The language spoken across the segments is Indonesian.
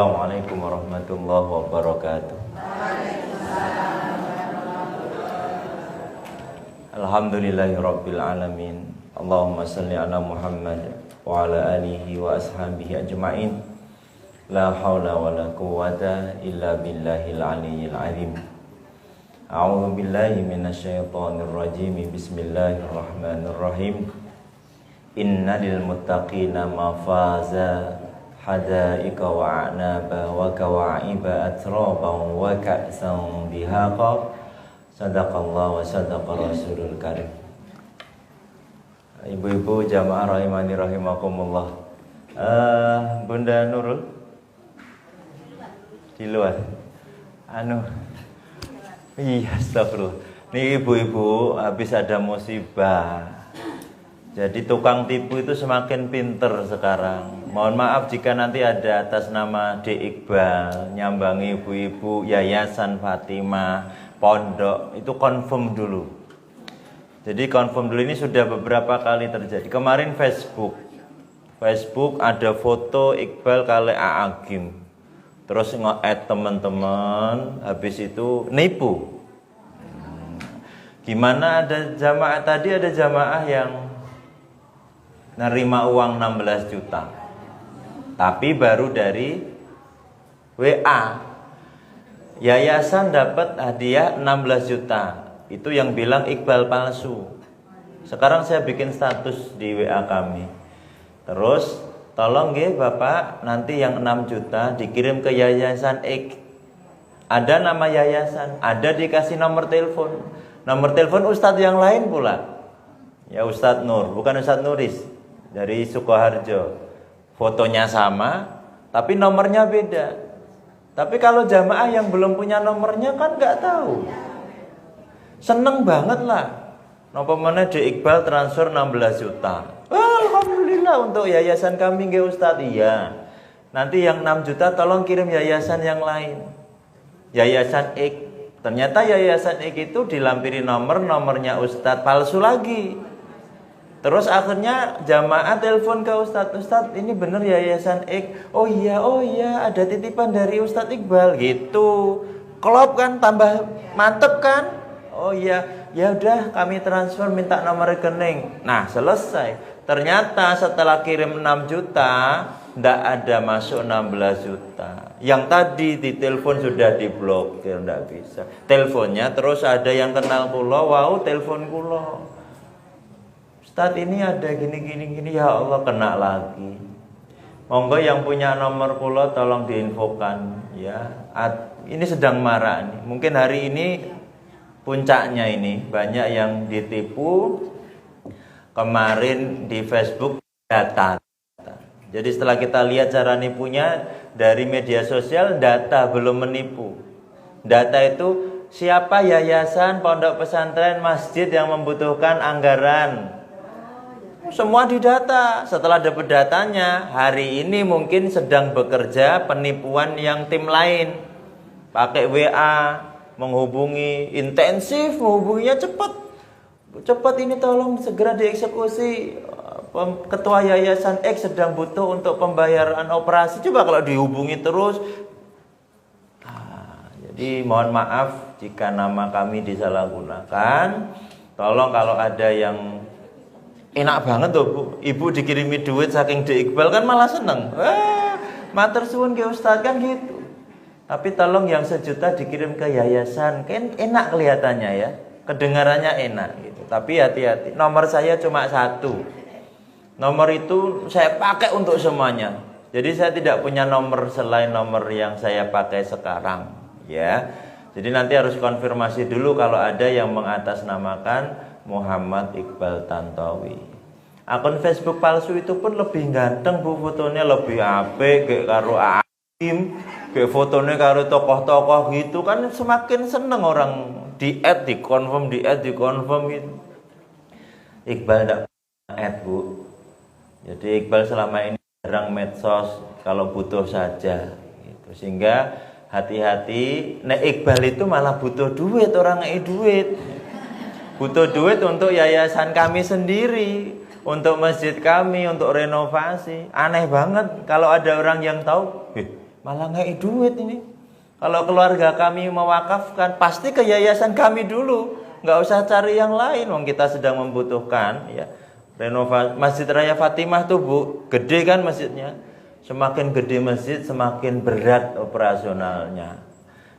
Assalamualaikum warahmatullahi wabarakatuh. Alhamdulillahirabbil alamin. Allahumma shalli ala Muhammad wa ala alihi wa ashabihi ajmain. La haula wala quwwata illa billahil aliyyil azim. A'udzu billahi minasyaitonir rajim. Bismillahirrahmanirrahim. Innal muttaqina mafaza hadaika wa a'naba wa kawa'iba atraban wa ka'san dihaqa. Sadaqallah wa sadaqa rasulul karim. Ibu-ibu jamaah rahimani rahimakumullah. Bunda Nurul di luar. Iya, astagfirullah. Nih ibu-ibu habis ada musibah. Jadi tukang tipu itu semakin pinter sekarang. Mohon maaf jika nanti ada atas nama D. Iqbal nyambangi ibu-ibu Yayasan Fatimah, pondok, itu confirm dulu. Jadi confirm dulu, ini sudah beberapa kali terjadi. Kemarin Facebook ada foto Iqbal kali Aagim. Terus nge-add teman-teman, habis itu nipu. Gimana ada jamaah yang nerima uang 16 juta. Tapi baru dari WA. Yayasan dapat hadiah 16 juta. Itu yang bilang Iqbal palsu. Sekarang saya bikin status di WA kami. Terus tolong nggih Bapak, nanti yang 6 juta dikirim ke Yayasan X. Ada nama yayasan, ada dikasih nomor telepon. Nomor telepon ustadz yang lain pula. Ya Ustadz Nur, bukan Ustadz Nuris. Dari Sukoharjo. Fotonya sama, tapi nomornya beda. Tapi kalau jamaah yang belum punya nomornya kan nggak tahu. Seneng banget lah. Napa mana di Iqbal transfer 16 juta. Alhamdulillah untuk yayasan kami nggih Ustadz. Iya. Nanti yang 6 juta tolong kirim yayasan yang lain. Yayasan X. Ternyata yayasan X itu dilampiri nomornya Ustadz palsu lagi. Terus akhirnya jamaah telepon ke Ustadz, ini bener Yayasan X. Oh iya, ada titipan dari Ustadz Iqbal gitu. Klop kan, tambah mantep kan? Oh iya, ya udah kami transfer minta nomor rekening. Nah selesai. Ternyata setelah kirim 6 juta, ndak ada masuk 16 juta. Yang tadi di telepon sudah diblokir, ndak bisa. Teleponnya terus ada yang kenal kulo, wow telepon kulo. Ustadz ini ada gini, ya Allah kena lagi. Monggo yang punya nomor kulo tolong diinfokan ya. Ini sedang marah nih. Mungkin hari ini puncaknya ini banyak yang ditipu. Kemarin di Facebook data. Jadi setelah kita lihat cara nipunya dari media sosial, data belum menipu. Data itu siapa yayasan, pondok pesantren, masjid yang membutuhkan anggaran. Semua didata. Setelah dapat datanya, hari ini mungkin sedang bekerja penipuan yang tim lain. Pakai WA, menghubungi intensif, menghubunginya cepat. Cepat ini tolong segera dieksekusi. Ketua Yayasan X sedang butuh untuk pembayaran operasi. Coba kalau dihubungi terus. Jadi mohon maaf jika nama kami disalahgunakan. Tolong kalau ada yang enak banget tuh Bu, ibu dikirimi duit saking di Iqbal kan malah seneng. Matur suwun ke Ustadz kan gitu. Tapi tolong yang 1 juta dikirim ke yayasan, kan enak kelihatannya ya, kedengarannya enak gitu. Tapi hati-hati, nomor saya cuma 1. Nomor itu saya pakai untuk semuanya. Jadi saya tidak punya nomor selain nomor yang saya pakai sekarang, ya. Jadi nanti harus konfirmasi dulu kalau ada yang mengatasnamakan Muhammad Iqbal Tantowi. Akun Facebook palsu itu pun lebih ganteng Bu, fotonya lebih apik kayak karo Aagim, kayak fotonya karo tokoh-tokoh gitu kan, semakin seneng orang di-add, di-confirm gitu. Iqbal enggak add Bu. Jadi Iqbal selama ini jarang medsos, kalau butuh saja gitu. Sehingga hati-hati, nek Iqbal itu malah butuh duit, orang ngei duit. Butuh duit untuk yayasan kami sendiri, untuk masjid kami, untuk renovasi. Aneh banget kalau ada orang yang tahu, malah ngei duit ini. Kalau keluarga kami mewakafkan, pasti ke yayasan kami dulu, nggak usah cari yang lain. Wong kita sedang membutuhkan, ya. Renovasi Masjid Raya Fatimah tuh Bu, gede kan masjidnya. Semakin gede masjid, semakin berat operasionalnya.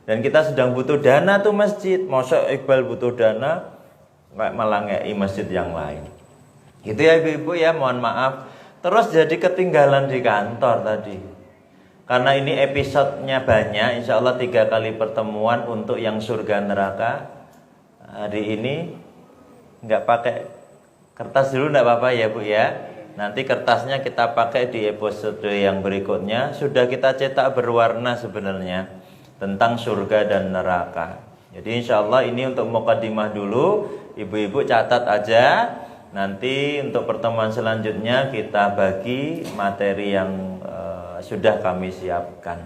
Dan kita sedang butuh dana tuh masjid. Masa Iqbal butuh dana, malah ngei masjid yang lain. Gitu ya ibu-ibu ya, mohon maaf. Terus jadi ketinggalan di kantor tadi. Karena ini episodenya banyak, insya Allah 3 kali pertemuan untuk yang surga neraka. Hari ini nggak pakai kertas dulu nggak apa-apa ya Bu ya. Nanti kertasnya kita pakai di episode yang berikutnya. Sudah kita cetak berwarna sebenarnya tentang surga dan neraka. Jadi insya Allah ini untuk mukadimah dulu. Ibu-ibu catat aja. Nanti untuk pertemuan selanjutnya kita bagi materi yang sudah kami siapkan.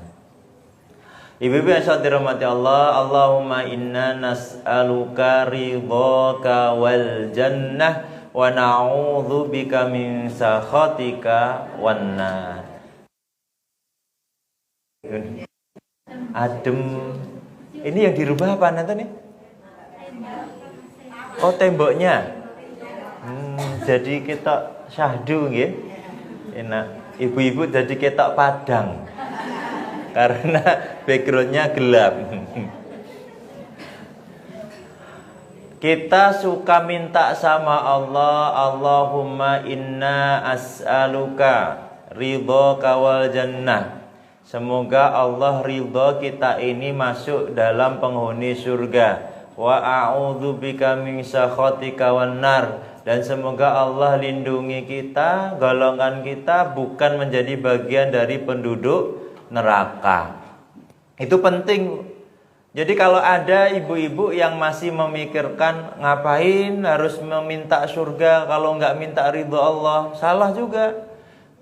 Ibu-ibu yang dirahmati Allah, Allahumma inna nas'aluka ridhaka wal jannah wa na'udzubika min sakhatika wan nar. Adem. Ini yang dirubah apa nanti nih? Oh, temboknya. Jadi kita syahdu nggih. Enak. Ibu-ibu jadi ketok padang. Karena backgroundnya gelap. Kita suka minta sama Allah, Allahumma inna as'aluka ridhaka wal jannah. Semoga Allah ridho kita ini masuk dalam penghuni surga. Wa a'udzubika min sakhatika wan nar. Dan semoga Allah lindungi kita, golongan kita bukan menjadi bagian dari penduduk neraka. Itu penting. Jadi kalau ada ibu-ibu yang masih memikirkan ngapain harus meminta surga kalau nggak minta ridho Allah, salah juga.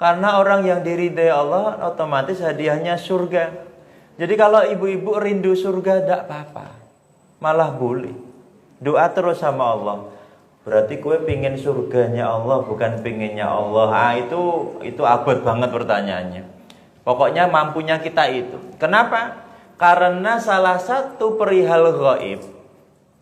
Karena orang yang diridhai Allah otomatis hadiahnya surga. Jadi kalau ibu-ibu rindu surga tidak apa-apa, malah boleh. Doa terus sama Allah. Berarti kue pingin surganya Allah, bukan pinginnya Allah. Itu abot banget pertanyaannya. Pokoknya mampunya kita itu. Kenapa? Karena salah satu perihal gaib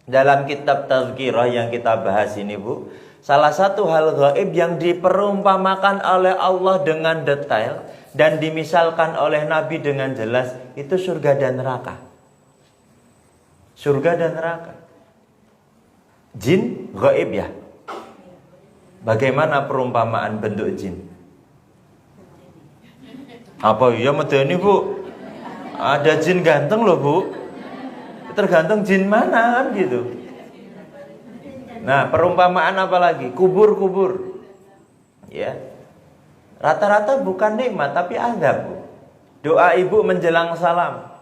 dalam kitab Tazkirah yang kita bahas ini Bu, salah satu hal gaib yang diperumpamakan oleh Allah dengan detail dan dimisalkan oleh Nabi dengan jelas, itu surga dan neraka. Surga dan neraka. Jin gaib ya. Bagaimana perumpamaan bentuk jin? Apa iya medeni Bu? Ada jin ganteng loh Bu. Tergantung jin mana kan gitu. Nah, perumpamaan apa lagi? Kubur-kubur. Ya. Rata-rata bukan nikmat tapi azab Bu. Doa ibu menjelang salam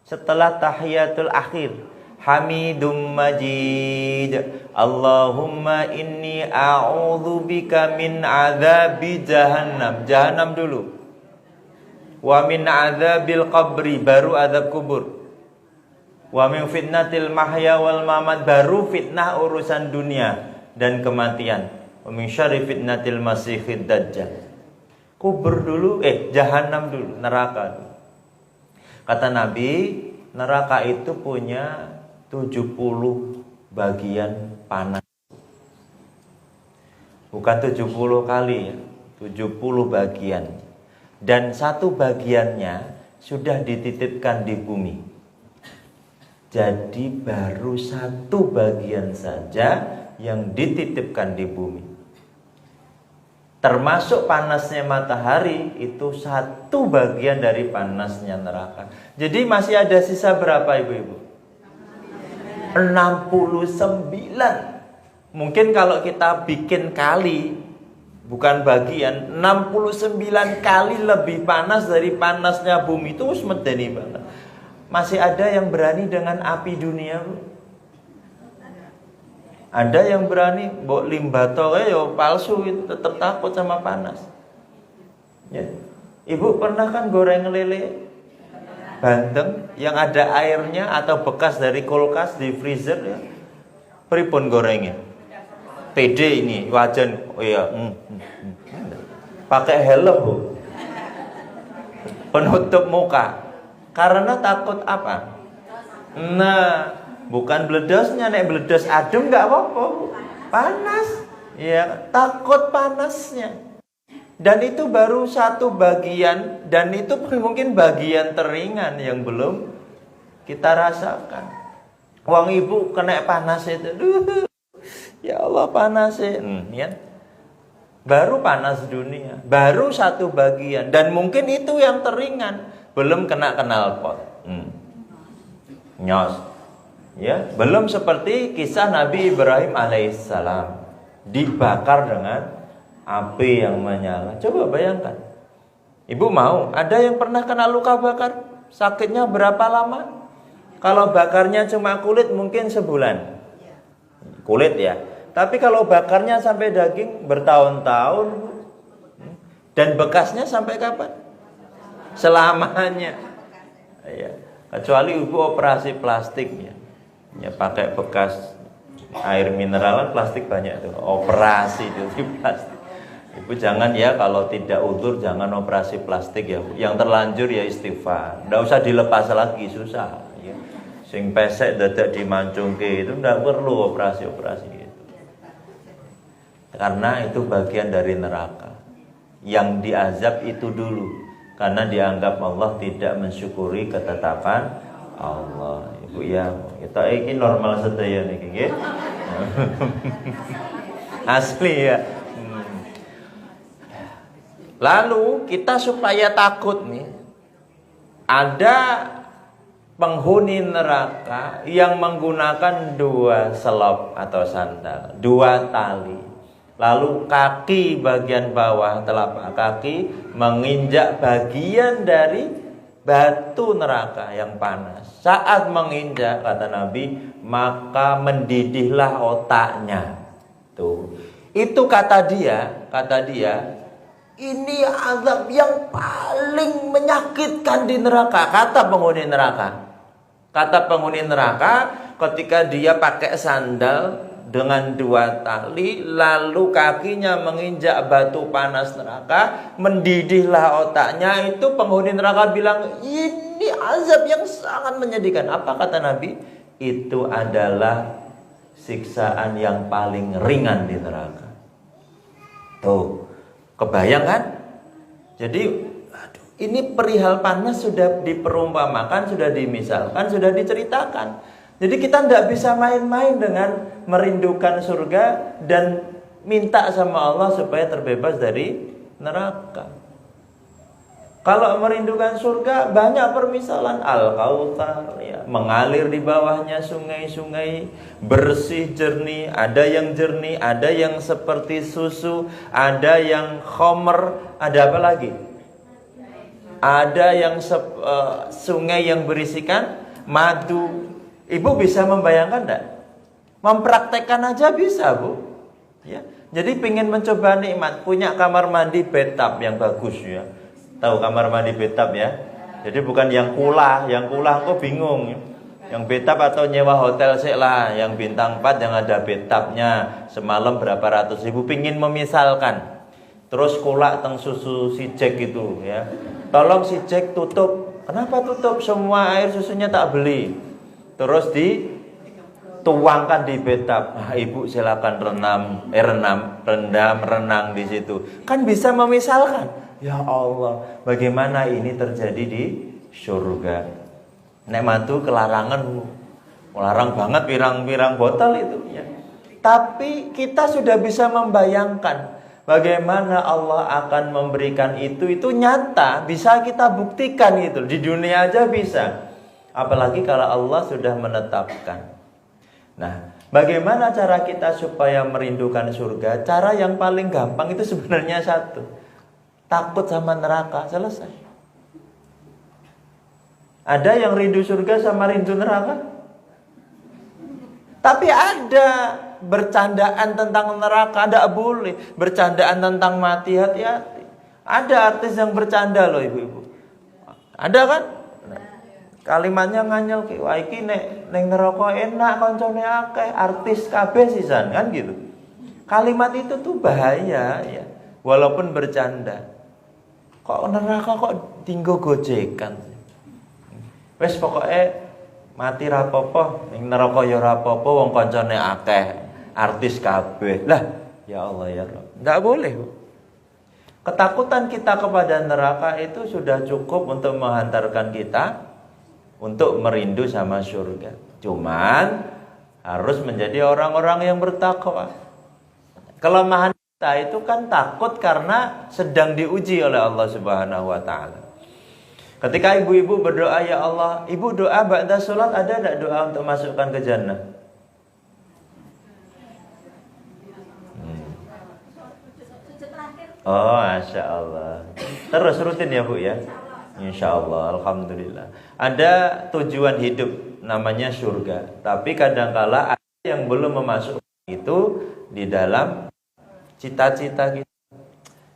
setelah tahiyatul akhir. Hamidum Majid. Allahumma inni a'udzubika min adzabi jahannam. Jahannam dulu. Wa min adzabil qabri, baru azab kubur. Wa min fitnatil mahya wal mamat, baru fitnah urusan dunia dan kematian. Wa min syarri fitnatil masiihid dajjal. Kubur dulu, jahannam dulu, neraka dulu. Kata Nabi, neraka itu punya 70 bagian panas. Bukan 70 kali ya, 70 bagian. Dan satu bagiannya sudah dititipkan di bumi. Jadi baru satu bagian saja yang dititipkan di bumi. Termasuk panasnya matahari, itu satu bagian dari panasnya neraka. Jadi masih ada sisa berapa ibu-ibu? 69. Mungkin kalau kita bikin kali, bukan bagian, 69 kali lebih panas dari panasnya bumi. Itu medeni banget. Masih ada yang berani dengan api dunia Bu. Ada yang berani mbok limbato yo palsu, itu tetap takut sama panas. Ya. Ibu pernah kan goreng lele bandeng yang ada airnya atau bekas dari kulkas di freezer ya. Pripun gorengnya? PD ini wajan. Oh iya. Pakai helm Bu. penutup muka. Karena takut apa? Nah, bukan beledosnya, nek beledos adem nggak apa-apa, panas. Ya, takut panasnya. Dan itu baru satu bagian, dan itu mungkin bagian teringan yang belum kita rasakan. Wong ibu kena panas itu, ya Allah panas ya. Baru panas dunia, baru satu bagian, dan mungkin itu yang teringan, belum kena knalpot, nyos, ya, belum seperti kisah Nabi Ibrahim alaihissalam dibakar dengan api yang menyala. Coba bayangkan, ibu mau? Ada yang pernah kena luka bakar? Sakitnya berapa lama? Kalau bakarnya cuma kulit mungkin sebulan, kulit ya. Tapi kalau bakarnya sampai daging bertahun-tahun, dan bekasnya sampai kapan? Selamanya. Ya. Kecuali ibu operasi plastik ya pakai bekas air mineralan plastik banyak itu. Operasi itu di plastik. Ibu jangan ya, kalau tidak utur jangan operasi plastik ya. Yang terlanjur ya istighfar. Nggak usah dilepas lagi, susah. Ya. Sing pesek dadak dimancungke itu nggak perlu operasi-operasi gitu. Karena itu bagian dari neraka. Yang diazab itu dulu, karena dianggap Allah tidak mensyukuri ketetapan Allah. Ibu ya, kita ini normal sedaya niki nggih. Asli ya. Lalu kita supaya takut nih, ada penghuni neraka yang menggunakan 2 selop atau sandal, 2 tali. Lalu kaki bagian bawah telapak kaki menginjak bagian dari batu neraka yang panas. Saat menginjak, kata Nabi, maka mendidihlah otaknya. Tuh. Itu kata dia, ini azab yang paling menyakitkan di neraka, kata penghuni neraka. Kata penghuni neraka, ketika dia pakai sandal dengan 2 tali, lalu kakinya menginjak batu panas neraka, mendidihlah otaknya. Itu penghuni neraka bilang, ini azab yang sangat menyedihkan. Apa kata Nabi? Itu adalah siksaan yang paling ringan di neraka. Tuh, kebayang kan? Jadi, ini perihal panas sudah diperumpamakan, sudah dimisalkan, sudah diceritakan. Jadi kita tidak bisa main-main dengan merindukan surga dan minta sama Allah supaya terbebas dari neraka. Kalau merindukan surga, banyak permisalan. Al-Kautsar ya, mengalir di bawahnya sungai-sungai, bersih, jernih. Ada yang jernih, ada yang seperti susu, ada yang khomer, ada apa lagi? Ada yang sungai yang berisikan madu. Ibu bisa membayangkan enggak? Mempraktekkan aja bisa, Bu. Ya. Jadi pengen mencoba nikmat, punya kamar mandi bathtub yang bagus ya. Tahu kamar mandi bathtub ya? Jadi bukan yang kula kok bingung. Yang bathtub atau nyewa hotel sih lah, yang bintang 4 yang ada bathtubnya, semalam berapa ratus ribu. Pengen memisalkan. Terus kula teng susu si Jack itu ya. Tolong si Jack tutup. Kenapa tutup? Semua air susunya tak beli. Terus dituangkan di bathtub. Nah, ibu silakan renang di situ. Kan bisa memisalkan. Ya Allah, bagaimana ini terjadi di surga? Nek mantu kelarangan, melarang banget pirang-pirang botol itu ya. Tapi kita sudah bisa membayangkan bagaimana Allah akan memberikan itu nyata, bisa kita buktikan itu di dunia aja bisa. Apalagi kalau Allah sudah menetapkan. Nah, bagaimana cara kita supaya merindukan surga? Cara yang paling gampang itu sebenarnya satu. Takut sama neraka, selesai. Ada yang rindu surga sama rindu neraka? Tapi ada bercandaan tentang neraka, tidak boleh. Bercandaan tentang mati, hati-hati. Ada artis yang bercanda loh ibu-ibu. Ada kan? Kalimatnya nganyel ki, wah iki nek ning neraka enak koncone akeh, artis kabeh sisan kan gitu. Kalimat itu tuh bahaya ya, walaupun bercanda. Kok neraka kok tinggo gojekan. Wes pokoknya mati ra apa-apa, ning neraka ya ora apa-apa wong kancane akeh, artis kabeh. Lah, ya Allah ya Rabb. Enggak boleh, Bu. Ketakutan kita kepada neraka itu sudah cukup untuk menghantarkan kita untuk merindu sama surga. Cuman harus menjadi orang-orang yang bertakwa. Kelemahan kita itu kan takut karena sedang diuji oleh Allah Subhanahu wa taala. Ketika ibu-ibu berdoa, ya Allah, ibu doa ba'da salat, ada enggak doa untuk masukkan ke jannah? Oh, Masya Allah. Terus rutin ya Bu ya? Insya Allah, Alhamdulillah. Ada tujuan hidup namanya surga. Tapi kadangkala ada yang belum memasukkan itu di dalam cita-cita kita.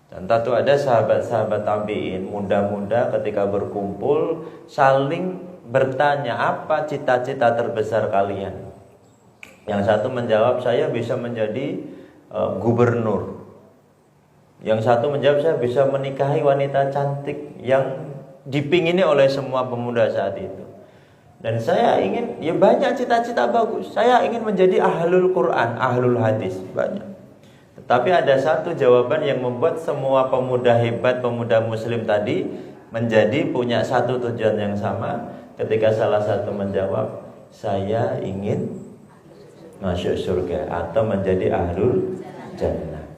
Contoh tuh ada sahabat-sahabat tabi'in, muda-muda ketika berkumpul saling bertanya, apa cita-cita terbesar kalian? Yang satu menjawab, saya bisa menjadi gubernur. Yang satu menjawab, saya bisa menikahi wanita cantik yang dipingini oleh semua pemuda saat itu. Dan saya ingin, ya banyak cita-cita bagus. Saya ingin menjadi ahlul Quran, ahlul hadis, banyak. Tetapi ada satu jawaban yang membuat semua pemuda hebat, pemuda muslim tadi menjadi punya satu tujuan yang sama. Ketika salah satu menjawab, saya ingin masuk surga atau menjadi ahlul jannah.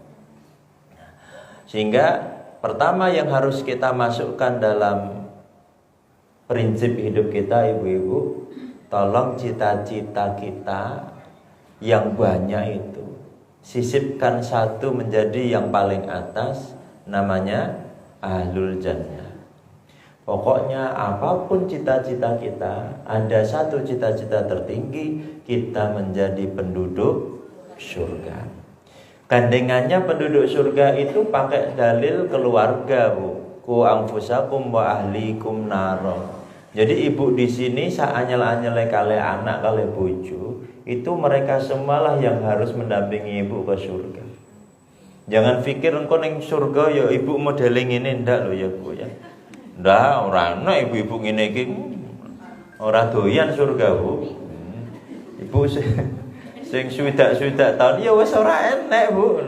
Sehingga pertama yang harus kita masukkan dalam prinsip hidup kita, ibu-ibu, tolong cita-cita kita yang banyak itu sisipkan satu menjadi yang paling atas, namanya ahlul jannah. Pokoknya apapun cita-cita kita, ada satu cita-cita tertinggi, kita menjadi penduduk surga. Gandengannya penduduk surga itu pakai dalil keluarga, Bu. Ku anfusakum wa ahlikum naro. Jadi ibu di sini saanyel-anyele kali anak kali bojo, itu mereka semalah yang harus mendampingi ibu ke surga. Jangan pikir engko ning surga ya ibu modeling ini ndak lho ya Bu ya. Ndak, ora ana ibu-ibu ngene iki. Ora doyan surga, Bu. Ibu sing swidak-swidak tahun ya wis ora enek, Bu.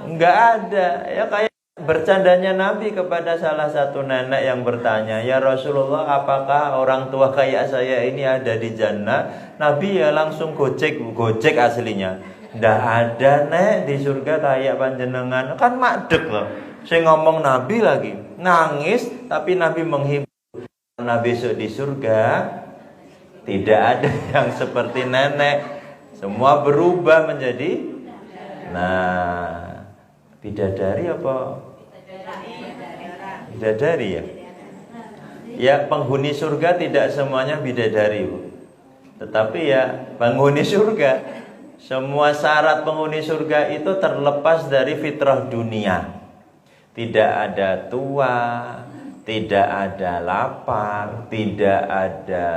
Enggak ada. Ya kayak bercandanya Nabi kepada salah satu nenek yang bertanya, "Ya Rasulullah, apakah orang tua kayak saya ini ada di jannah?" Nabi ya langsung gojek aslinya. Ndak ada, Nek, di surga kayak panjenengan. Kan madeg loh. Saya ngomong Nabi lagi, nangis tapi Nabi menghibur. Karena besok di surga tidak ada yang seperti nenek. Semua berubah menjadi bidadari apa? Bidadari ya? Ya, penghuni surga tidak semuanya bidadari, Bu. Tetapi ya penghuni surga, semua syarat penghuni surga itu terlepas dari fitrah dunia. Tidak ada tua, tidak ada lapar, tidak ada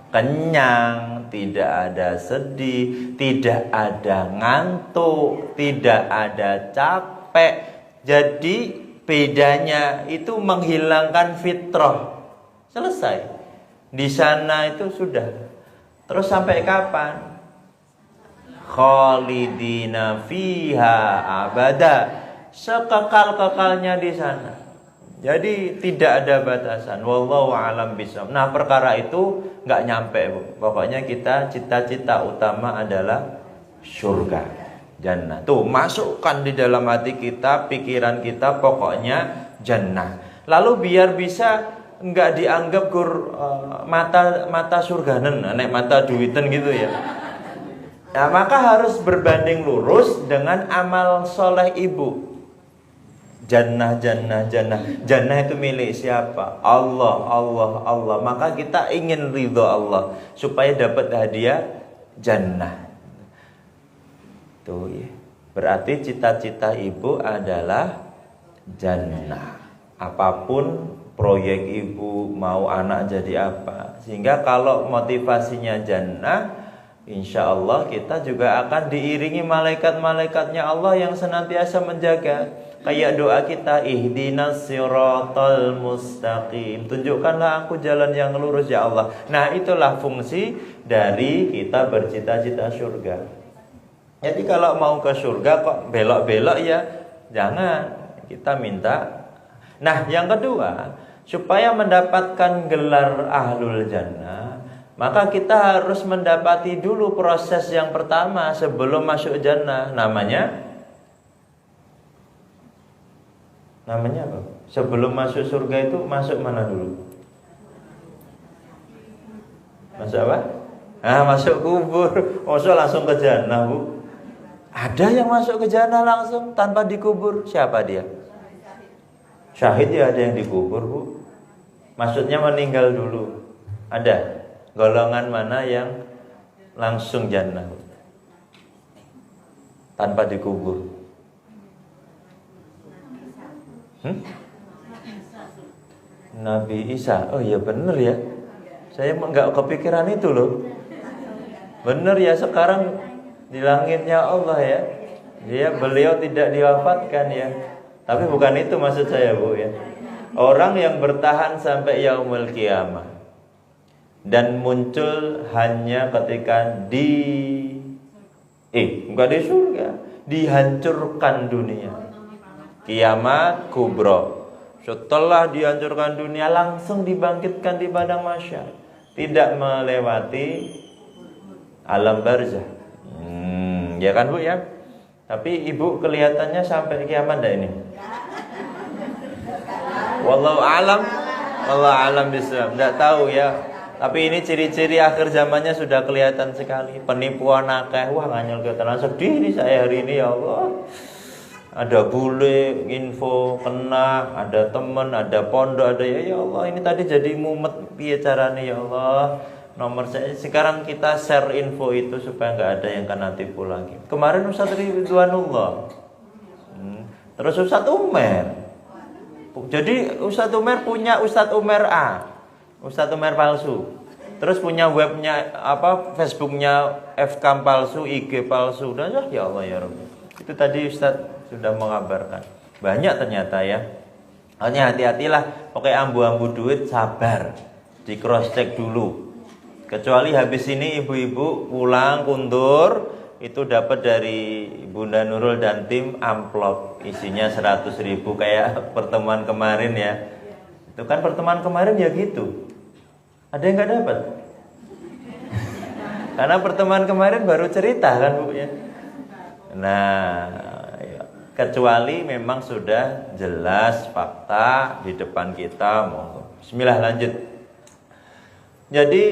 kenyang, tidak ada sedih, tidak ada ngantuk, tidak ada capek. Jadi bedanya itu menghilangkan fitrah. Selesai. Di sana itu sudah. Terus sampai kapan? Khalidina fiha abada. Sekekal-kekalnya di sana. Jadi tidak ada batasan. Wallahu a'lam bishawab. Nah, perkara itu nggak nyampe, Bu. Pokoknya kita cita-cita utama adalah surga, jannah. Tuh, masukkan di dalam hati kita, pikiran kita, pokoknya jannah. Lalu biar bisa nggak dianggap mata surganen, nek mata duiten gitu ya. Nah, maka harus berbanding lurus dengan amal soleh ibu. Jannah, jannah, jannah. Jannah itu milik siapa? Allah, Allah, Allah. Maka kita ingin ridho Allah supaya dapat hadiah jannah. Tuh ya. Berarti cita-cita ibu adalah jannah. Apapun proyek ibu, mau anak jadi apa. Sehingga kalau motivasinya jannah, insya Allah kita juga akan diiringi malaikat-malaikatnya Allah yang senantiasa menjaga. Kayak doa kita, ihdinas siratal mustaqim, tunjukkanlah aku jalan yang lurus ya Allah. Nah, itulah fungsi dari kita bercita-cita surga. Jadi kalau mau ke surga kok belok-belok ya jangan, kita minta. Nah, yang kedua, supaya mendapatkan gelar ahlul jannah, maka kita harus mendapati dulu proses yang pertama sebelum masuk jannah. Namanya apa? Sebelum masuk surga itu masuk mana dulu? Masuk apa? Masuk kubur. Masuk langsung ke jannah, Bu? Ada yang masuk ke jannah langsung tanpa dikubur. Siapa dia? Syahid ya, ada yang dikubur, Bu. Maksudnya meninggal dulu. Ada golongan mana yang langsung jannah tanpa dikubur? Nabi Isa. Oh iya bener ya, saya nggak kepikiran itu loh. Bener ya, sekarang di langitnya Allah ya. Beliau tidak diwafatkan ya. Tapi bukan itu maksud saya, Bu ya. Orang yang bertahan sampai yaumul qiyamah dan muncul hanya ketika bukan di surga, dihancurkan dunia. Kiamat kubro. Setelah dihancurkan dunia langsung dibangkitkan di padang mahsyar, tidak melewati alam barzah. Ya kan, Bu ya? Tapi Ibu kelihatannya sampai kiamat dah ini. Wallahu alam bisawab. Enggak tahu ya. Tapi ini ciri-ciri akhir zamannya sudah kelihatan sekali. Penipuan akeh. Wah, nganyel kelihatan sedih nih saya hari ini ya Allah. Ada bule, info, kena, ada temen, ada pondok, ada ya Allah, ini tadi jadi mumet piye carane ya Allah. Nomor saya sekarang kita share info itu supaya nggak ada yang kena tipu lagi. Kemarin Ustadz Ridwanullah, terus Ustadz Umer. Jadi Ustadz Umer punya Ustadz Umer A, Ustadz Umer palsu. Terus punya webnya Facebooknya FK palsu, IG palsu. Dan ya Allah ya Rabbi. Itu tadi Ustadz sudah mengabarkan. Banyak ternyata ya. Hanya hati-hatilah, pakai ambu-ambu duit sabar, di cross check dulu. Kecuali habis ini ibu-ibu pulang kundur, itu dapat dari Bunda Nurul dan tim amplop isinya 100.000 kayak pertemuan kemarin ya. Itu kan pertemuan kemarin ya gitu. Ada yang nggak dapat? Karena pertemuan kemarin baru cerita kan, Bu ya. Nah, kecuali memang sudah jelas fakta di depan kita. Bismillah, lanjut. Jadi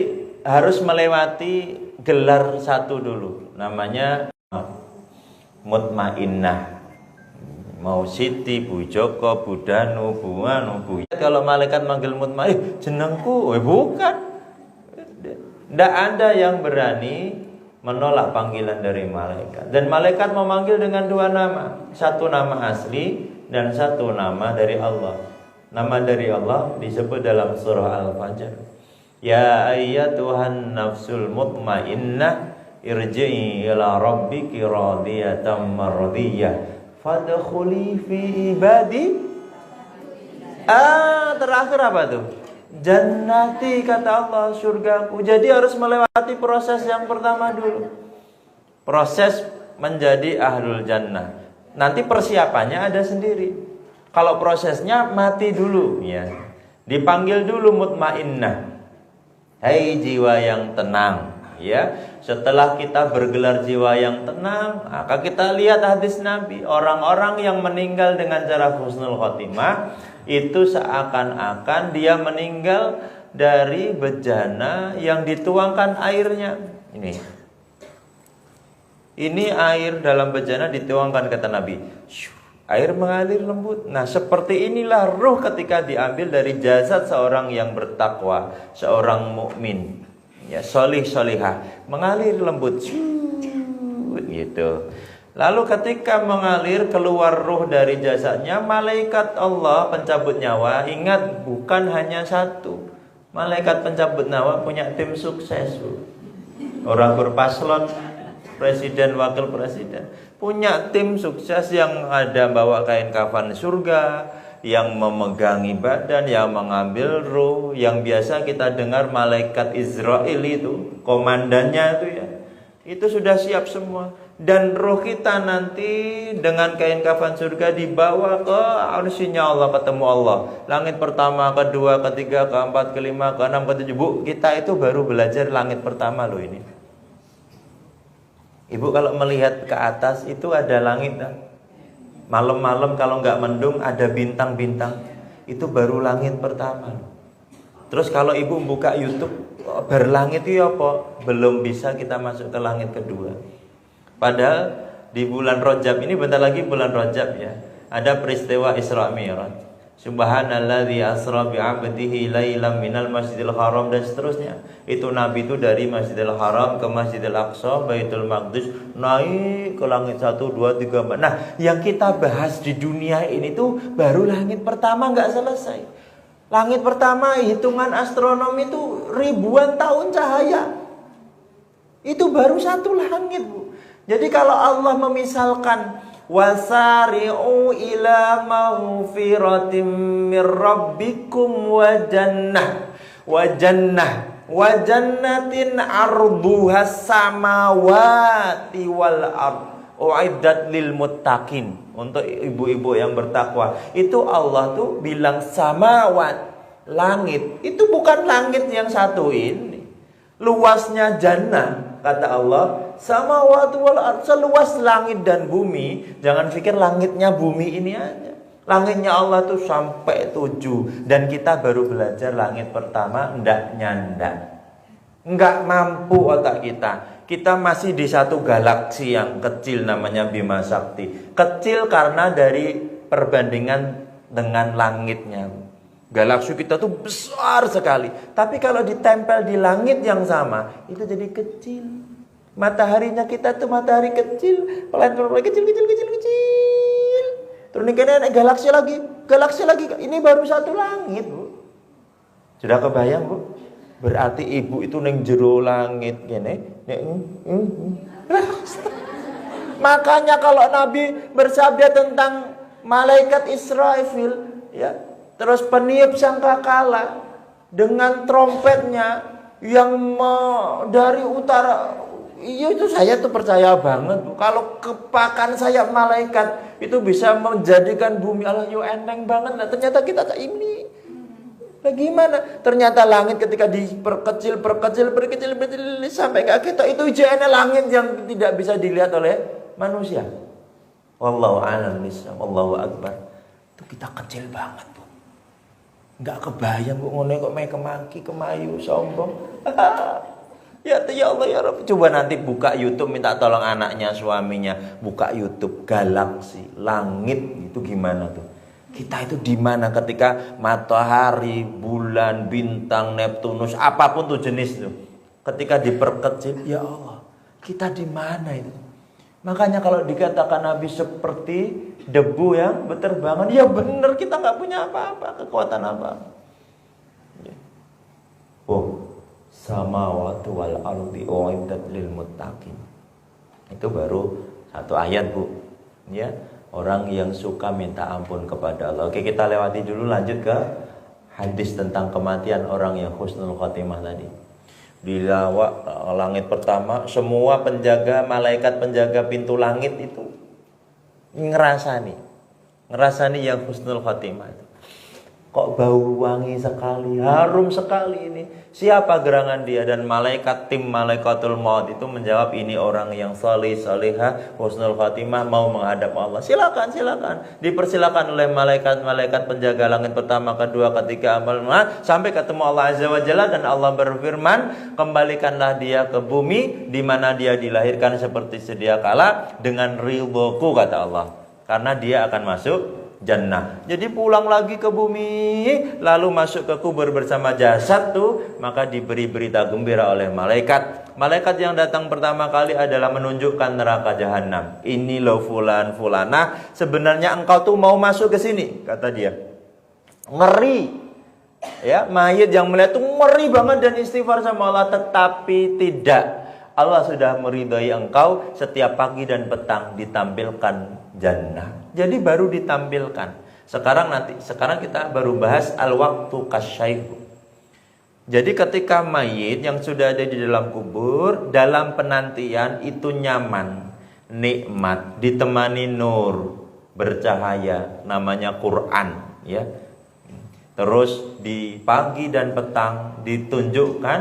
harus melewati gelar satu dulu, namanya mutmainnah. Mau Siti, Bu Joko, Bu Danu, Bu Anu, Bu. Kalau malaikat manggil mutmain, jenengku, bukan. Tidak ada yang berani menolak panggilan dari malaikat. Dan malaikat memanggil dengan dua nama. Satu nama asli dan satu nama dari Allah. Nama dari Allah disebut dalam surah Al-Fajr. Ya ayyatuhan nafsul mutmainnah irji'i ila rabbiki radiyatan mardiyah fadkhuli fi ibadi. Terakhir apa tuh? Jannati, kata Allah, surgaku. Jadi harus melewati proses yang pertama dulu. Proses menjadi ahlul jannah. Nanti persiapannya ada sendiri. Kalau prosesnya mati dulu ya. Dipanggil dulu mutmainnah. Hai jiwa yang tenang ya. Setelah kita bergelar jiwa yang tenang, maka kita lihat hadis Nabi. Orang-orang yang meninggal dengan cara husnul khotimah itu seakan-akan dia meninggal dari bejana yang dituangkan airnya. Ini air dalam bejana dituangkan, kata Nabi. Air mengalir lembut. Nah, seperti inilah ruh ketika diambil dari jasad seorang yang bertakwa, seorang mukmin, ya, solih solihah, mengalir lembut, gitu. Lalu ketika mengalir keluar ruh dari jasadnya, malaikat Allah pencabut nyawa, ingat bukan hanya satu. Malaikat pencabut nyawa punya tim sukses. Orang berpaslon presiden, wakil presiden, punya tim sukses yang ada bawa kain kafan surga, yang memegangi badan, yang mengambil ruh, yang biasa kita dengar malaikat Israel itu, komandannya itu ya, itu sudah siap semua. Dan roh kita nanti dengan kain kafan surga dibawa ke arsy-Nya Allah, ketemu Allah. Langit pertama, kedua, ketiga, keempat, kelima, keenam, ketujuh. Bu, kita itu baru belajar langit pertama loh ini. Ibu kalau melihat ke atas itu ada langit. Malam-malam kalau nggak mendung ada bintang-bintang. Itu baru langit pertama. Terus kalau ibu buka YouTube, berlangit itu apa? Belum bisa kita masuk ke langit kedua. Padahal di bulan Rajab ini, bentar lagi bulan Rajab ya, ada peristiwa Isra Mi'raj. Subhanalladzi asra bi'abdihi lailam minal masjidil haram dan seterusnya. Itu Nabi itu dari Masjidil Haram ke Masjidil Aqsa, Baitul Maqdis, naik ke langit 1, 2, 3, 4. Nah, yang kita bahas di dunia ini tuh baru langit pertama, nggak selesai. Langit pertama hitungan astronomi itu ribuan tahun cahaya. Itu baru satu langit, Bu. Jadi kalau Allah memisalkan wasari'u ila maghfiratin mir rabbikum wa jannatin arduhas samawati wal ard uiddat lil muttaqin, untuk ibu-ibu yang bertakwa. Itu Allah tuh bilang samawat, langit. Itu bukan langit yang satu ini. Luasnya jannah, kata Allah, samawati wal ard, seluas langit dan bumi. Jangan pikir langitnya bumi ini aja. Langitnya Allah tuh sampai 7. Dan kita baru belajar langit pertama, ndak nyandak. Nggak mampu otak kita. Kita masih di satu galaksi yang kecil namanya Bima Sakti. Kecil karena dari perbandingan dengan langitnya. Galaksi kita tuh besar sekali. Tapi kalau ditempel di langit yang sama, itu jadi kecil. Mataharinya kita tuh matahari kecil, pelan-pelan kecil. Terus ini ada galaksi lagi. Ini baru satu langit, Bu. Sudah kebayang, Bu? Berarti ibu itu neng jero langit gini. Makanya kalau Nabi bersabda tentang malaikat Israfil, ya, terus peniup sangkakala dengan trompetnya yang dari utara, iya itu saya tuh percaya banget. Kalau kepakan sayap malaikat itu bisa menjadikan bumi Allah yo eneng banget. Nah, ternyata kita kayak ini. Bagaimana? Ternyata langit ketika diperkecil sampai ke kita, itu hijaunya langit yang tidak bisa dilihat oleh manusia. Wallahu a'lam bishawab. Wallahu akbar. Itu kita kecil banget, Bu. Enggak kebayang, Bu, ngono kok main kemaki, kemayu, sombong. Ya Allah ya Rabb. Coba nanti buka YouTube, minta tolong anaknya, suaminya, buka YouTube galaksi, langit, itu gimana tuh? Kita itu di mana ketika matahari, bulan, bintang, Neptunus, apapun tuh jenis tuh, ketika diperkecil, ya Allah, kita di mana itu? Makanya kalau dikatakan Nabi seperti debu yang berterbangan, ya benar, kita nggak punya apa-apa, kekuatan apa. Oh, samawati wal ardi uiddat lil muttaqin. Itu baru satu ayat, Bu. Ya. Orang yang suka minta ampun kepada Allah. Oke, kita lewati dulu, lanjut ke hadis tentang kematian orang yang husnul khotimah tadi. Di langit pertama, semua penjaga, malaikat penjaga pintu langit itu ngerasani yang husnul khotimah itu. Kok bau wangi sekali, harum sekali ini. Siapa gerangan dia? Dan malaikat, tim malaikatul maut itu menjawab, ini orang yang salih, salihah, husnul khatimah, mau menghadap Allah. Silakan. Dipersilakan oleh malaikat penjaga langit pertama, kedua, ketiga, sampai ketemu Allah Azza wa Jalla. Dan Allah berfirman, kembalikanlah dia ke bumi, di mana dia dilahirkan seperti sedia kala, dengan ridhoku, kata Allah. Karena dia akan masuk jannah. Jadi pulang lagi ke bumi, lalu masuk ke kubur bersama jasad tuh, maka diberi berita gembira oleh malaikat. Malaikat yang datang pertama kali adalah menunjukkan neraka jahanam. Ini loh fulanah, sebenarnya engkau tuh mau masuk ke sini, kata dia. Ngeri. Ya, mayit yang melihat tuh ngeri banget dan istighfar sama Allah, tetapi tidak. Allah sudah meridhai engkau, setiap pagi dan petang ditampilkan jannah. Jadi baru ditampilkan. Sekarang kita baru bahas al-waqtu kasyaihu. Jadi ketika mayit yang sudah ada di dalam kubur, dalam penantian itu nyaman, nikmat, ditemani nur, bercahaya, namanya Quran, ya. Terus di pagi dan petang ditunjukkan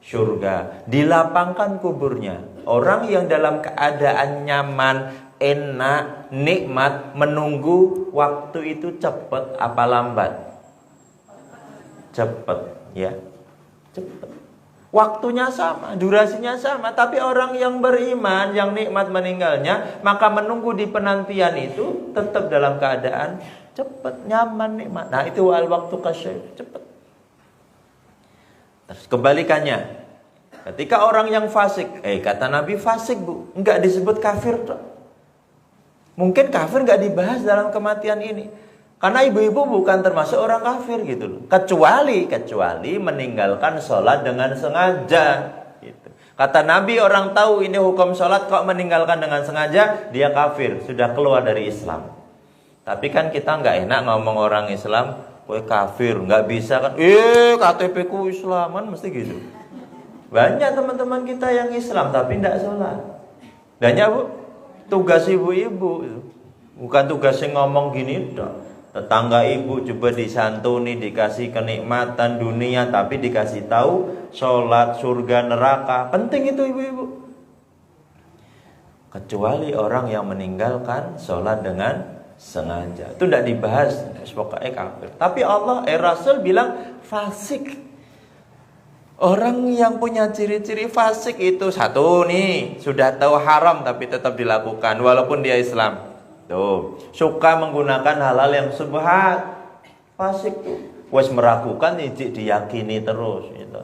surga, dilapangkan kuburnya. Orang yang dalam keadaan nyaman, enak, nikmat, menunggu waktu itu cepat apa lambat? Cepat, ya. Cepat. Waktunya sama, durasinya sama. Tapi orang yang beriman, yang nikmat meninggalnya, maka menunggu di penantian itu tetap dalam keadaan cepat, nyaman, nikmat. Nah itu al-waqtu kasyaihu, cepat. Terus kebalikannya, ketika orang yang fasik, kata Nabi fasik bu, enggak disebut kafir toh. Mungkin kafir enggak dibahas dalam kematian ini, karena ibu-ibu bukan termasuk orang kafir gitu loh. Kecuali meninggalkan sholat dengan sengaja. Gitu. Kata Nabi, orang tahu ini hukum sholat kok meninggalkan dengan sengaja, dia kafir, sudah keluar dari Islam. Tapi kan kita enggak enak ngomong orang Islam, kowe kafir, enggak bisa kan? KTP ku Islam kan mesti gitu. Banyak teman-teman kita yang Islam tapi enggak sholat. Banyak bu, tugas ibu-ibu bukan tugas yang ngomong gini dong. Tetangga ibu coba disantuni, dikasih kenikmatan dunia, tapi dikasih tahu sholat, surga, neraka. Penting itu ibu-ibu. Kecuali orang yang meninggalkan sholat dengan sengaja, itu tidak dibahas, pokoknya kafir. Tapi Allah, Rasul bilang fasik. Orang yang punya ciri-ciri fasik itu satu nih, sudah tahu haram tapi tetap dilakukan walaupun dia Islam. Tuh, suka menggunakan hal-hal yang subhat. Fasik tuh. Wes meragukan ijik diyakini terus gitu.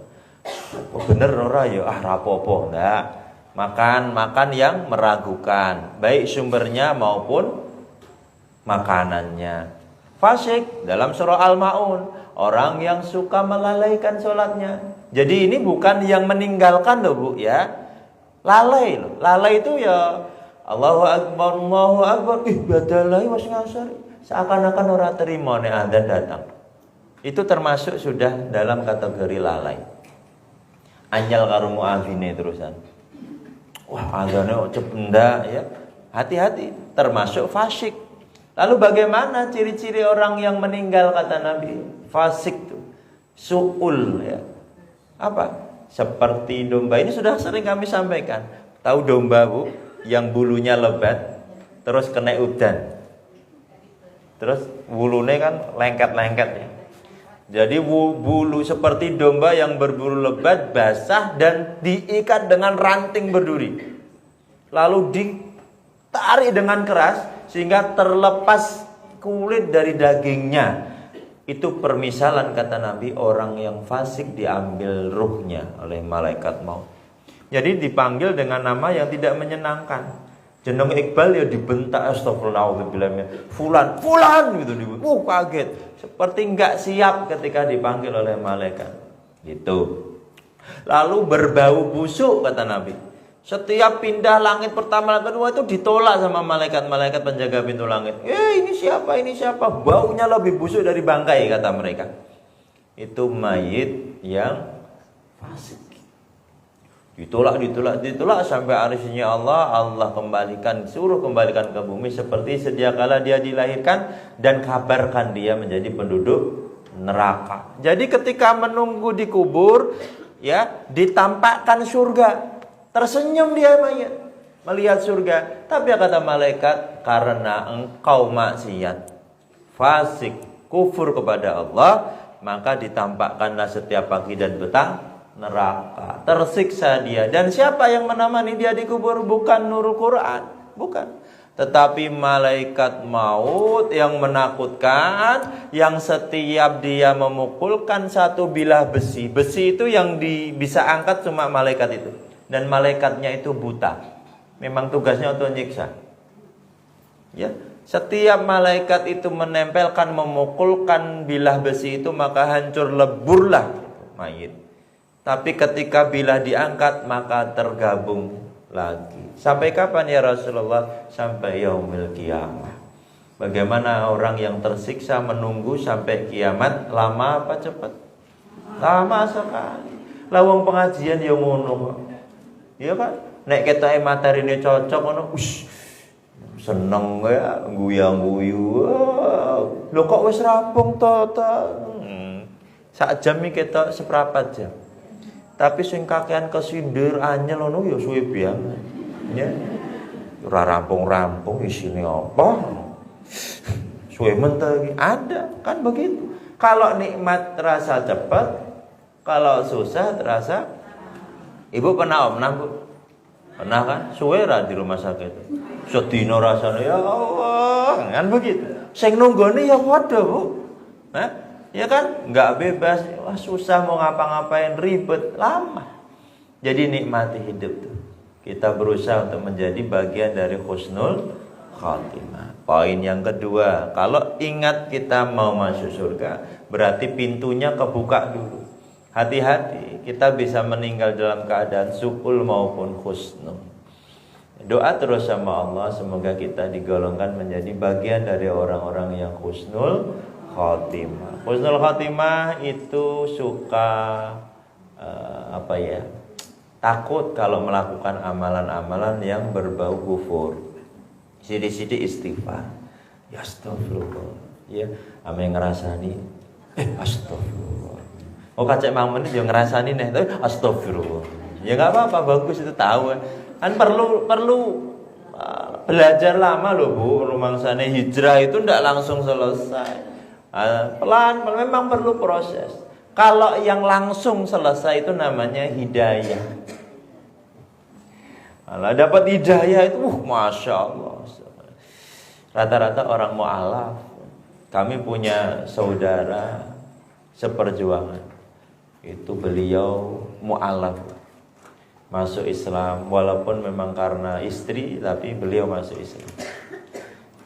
Oh, bener ora ya? Rapopo enggak. Makan yang meragukan, baik sumbernya maupun makanannya. Fasik dalam surah Al-Maun, orang yang suka melalaikan sholatnya. Jadi ini bukan yang meninggalkan loh bu ya, lalai loh. Lalai itu ya Allahu Akbar, badalai was ngasar, seakan-akan orang terima nih adzan datang. Itu termasuk sudah dalam kategori lalai. Anyal karo muadzine terusan. Wah adzane cependa ya. Hati-hati, termasuk fasik. Lalu bagaimana ciri-ciri orang yang meninggal kata Nabi? Fasik tuh, su'ul ya. Apa? Seperti domba. Ini sudah sering kami sampaikan. Tahu domba bu, yang bulunya lebat, terus kena udan, terus bulunya kan lengket-lengket ya. Jadi bulu seperti domba yang berbulu lebat, basah dan diikat dengan ranting berduri, lalu ditarik dengan keras sehingga terlepas kulit dari dagingnya. Itu permisalan kata Nabi, orang yang fasik diambil ruhnya oleh malaikat maut. Jadi dipanggil dengan nama yang tidak menyenangkan. Jeneng Iqbal ya dibentak, astagfirullahaladzim, fulan gitu. Kaget, seperti enggak siap ketika dipanggil oleh malaikat. Gitu. Lalu berbau busuk kata Nabi. Setiap pindah langit pertama dan kedua itu ditolak sama malaikat-malaikat penjaga pintu langit. Ini siapa? Baunya lebih busuk dari bangkai kata mereka. Itu mayit yang fasik. Ditolak sampai arsy-Nya Allah suruh kembalikan ke bumi seperti sedia kala dia dilahirkan dan kabarkan dia menjadi penduduk neraka. Jadi ketika menunggu di kubur ya, ditampakkan surga. Tersenyum dia mayat melihat surga. Tapi kata malaikat, karena engkau maksiat, fasik, kufur kepada Allah, maka ditampakkanlah setiap pagi dan petang neraka. Tersiksa dia. Dan siapa yang menemani dia di kubur? Bukan Nurul Quran, bukan. Tetapi malaikat maut yang menakutkan, yang setiap dia memukulkan satu bilah besi. Besi itu yang bisa angkat cuma malaikat itu. Dan malaikatnya itu buta. Memang tugasnya untuk nyiksa. Ya, setiap malaikat itu memukulkan bilah besi itu, maka hancur leburlah mayit. Tapi ketika bila diangkat maka tergabung lagi. Sampai kapan ya Rasulullah? Sampai yaumil kiamah. Bagaimana orang yang tersiksa menunggu sampai kiamat? Lama apa cepat? Lama sekali. Lawang pengajian yang ngono. Iya kan? Nek ketoke materine cocok ngono, seneng ya guyang-guyu. Lho kok wis rampung to? Sak jam iki ketok seprapat jam. Tapi sing kakean kesindir anyel ngono ya suwe banget. Ya. Ora rampung-rampung isine apa? Suwe mentah ada kan begitu. Kalau nikmat terasa cepat, kalau susah terasa. Ibu pernah omnam, Bu? Pernah kan? Suwe ra di rumah sakit. Sedina rasane ya Allah, kan begitu. Sing nunggone ya padha, Bu. Hah? Ya kan? Enggak bebas. Wah, susah mau ngapa-ngapain, ribet, lama. Jadi nikmati hidup tuh. Kita berusaha untuk menjadi bagian dari husnul khatimah. Poin yang kedua, kalau ingat kita mau masuk surga, berarti pintunya kebuka dulu. Hati-hati, kita bisa meninggal dalam keadaan sukul maupun husnul. Doa terus sama Allah, semoga kita digolongkan menjadi bagian dari orang-orang yang husnul khatimah. Husnul khatimah itu suka takut kalau melakukan amalan-amalan yang berbau kufur. Sidi-sidi istighfar. Ya astagfirullah. Ya, ame ngrasani astagfirullah. Oh kacek mangen yo ngrasani nih, tapi astagfirullah. Ya enggak apa-apa, bagus itu tahu. Kan perlu belajar lama loh, Bu. Rumangsane hijrah itu ndak langsung selesai. Pelan, memang perlu proses. Kalau yang langsung selesai itu namanya hidayah. Kalau dapat hidayah itu, masya Allah. Rata-rata orang mu'alaf. Kami punya saudara seperjuangan. Itu beliau mu'alaf, masuk Islam. Walaupun memang karena istri, tapi beliau masuk Islam.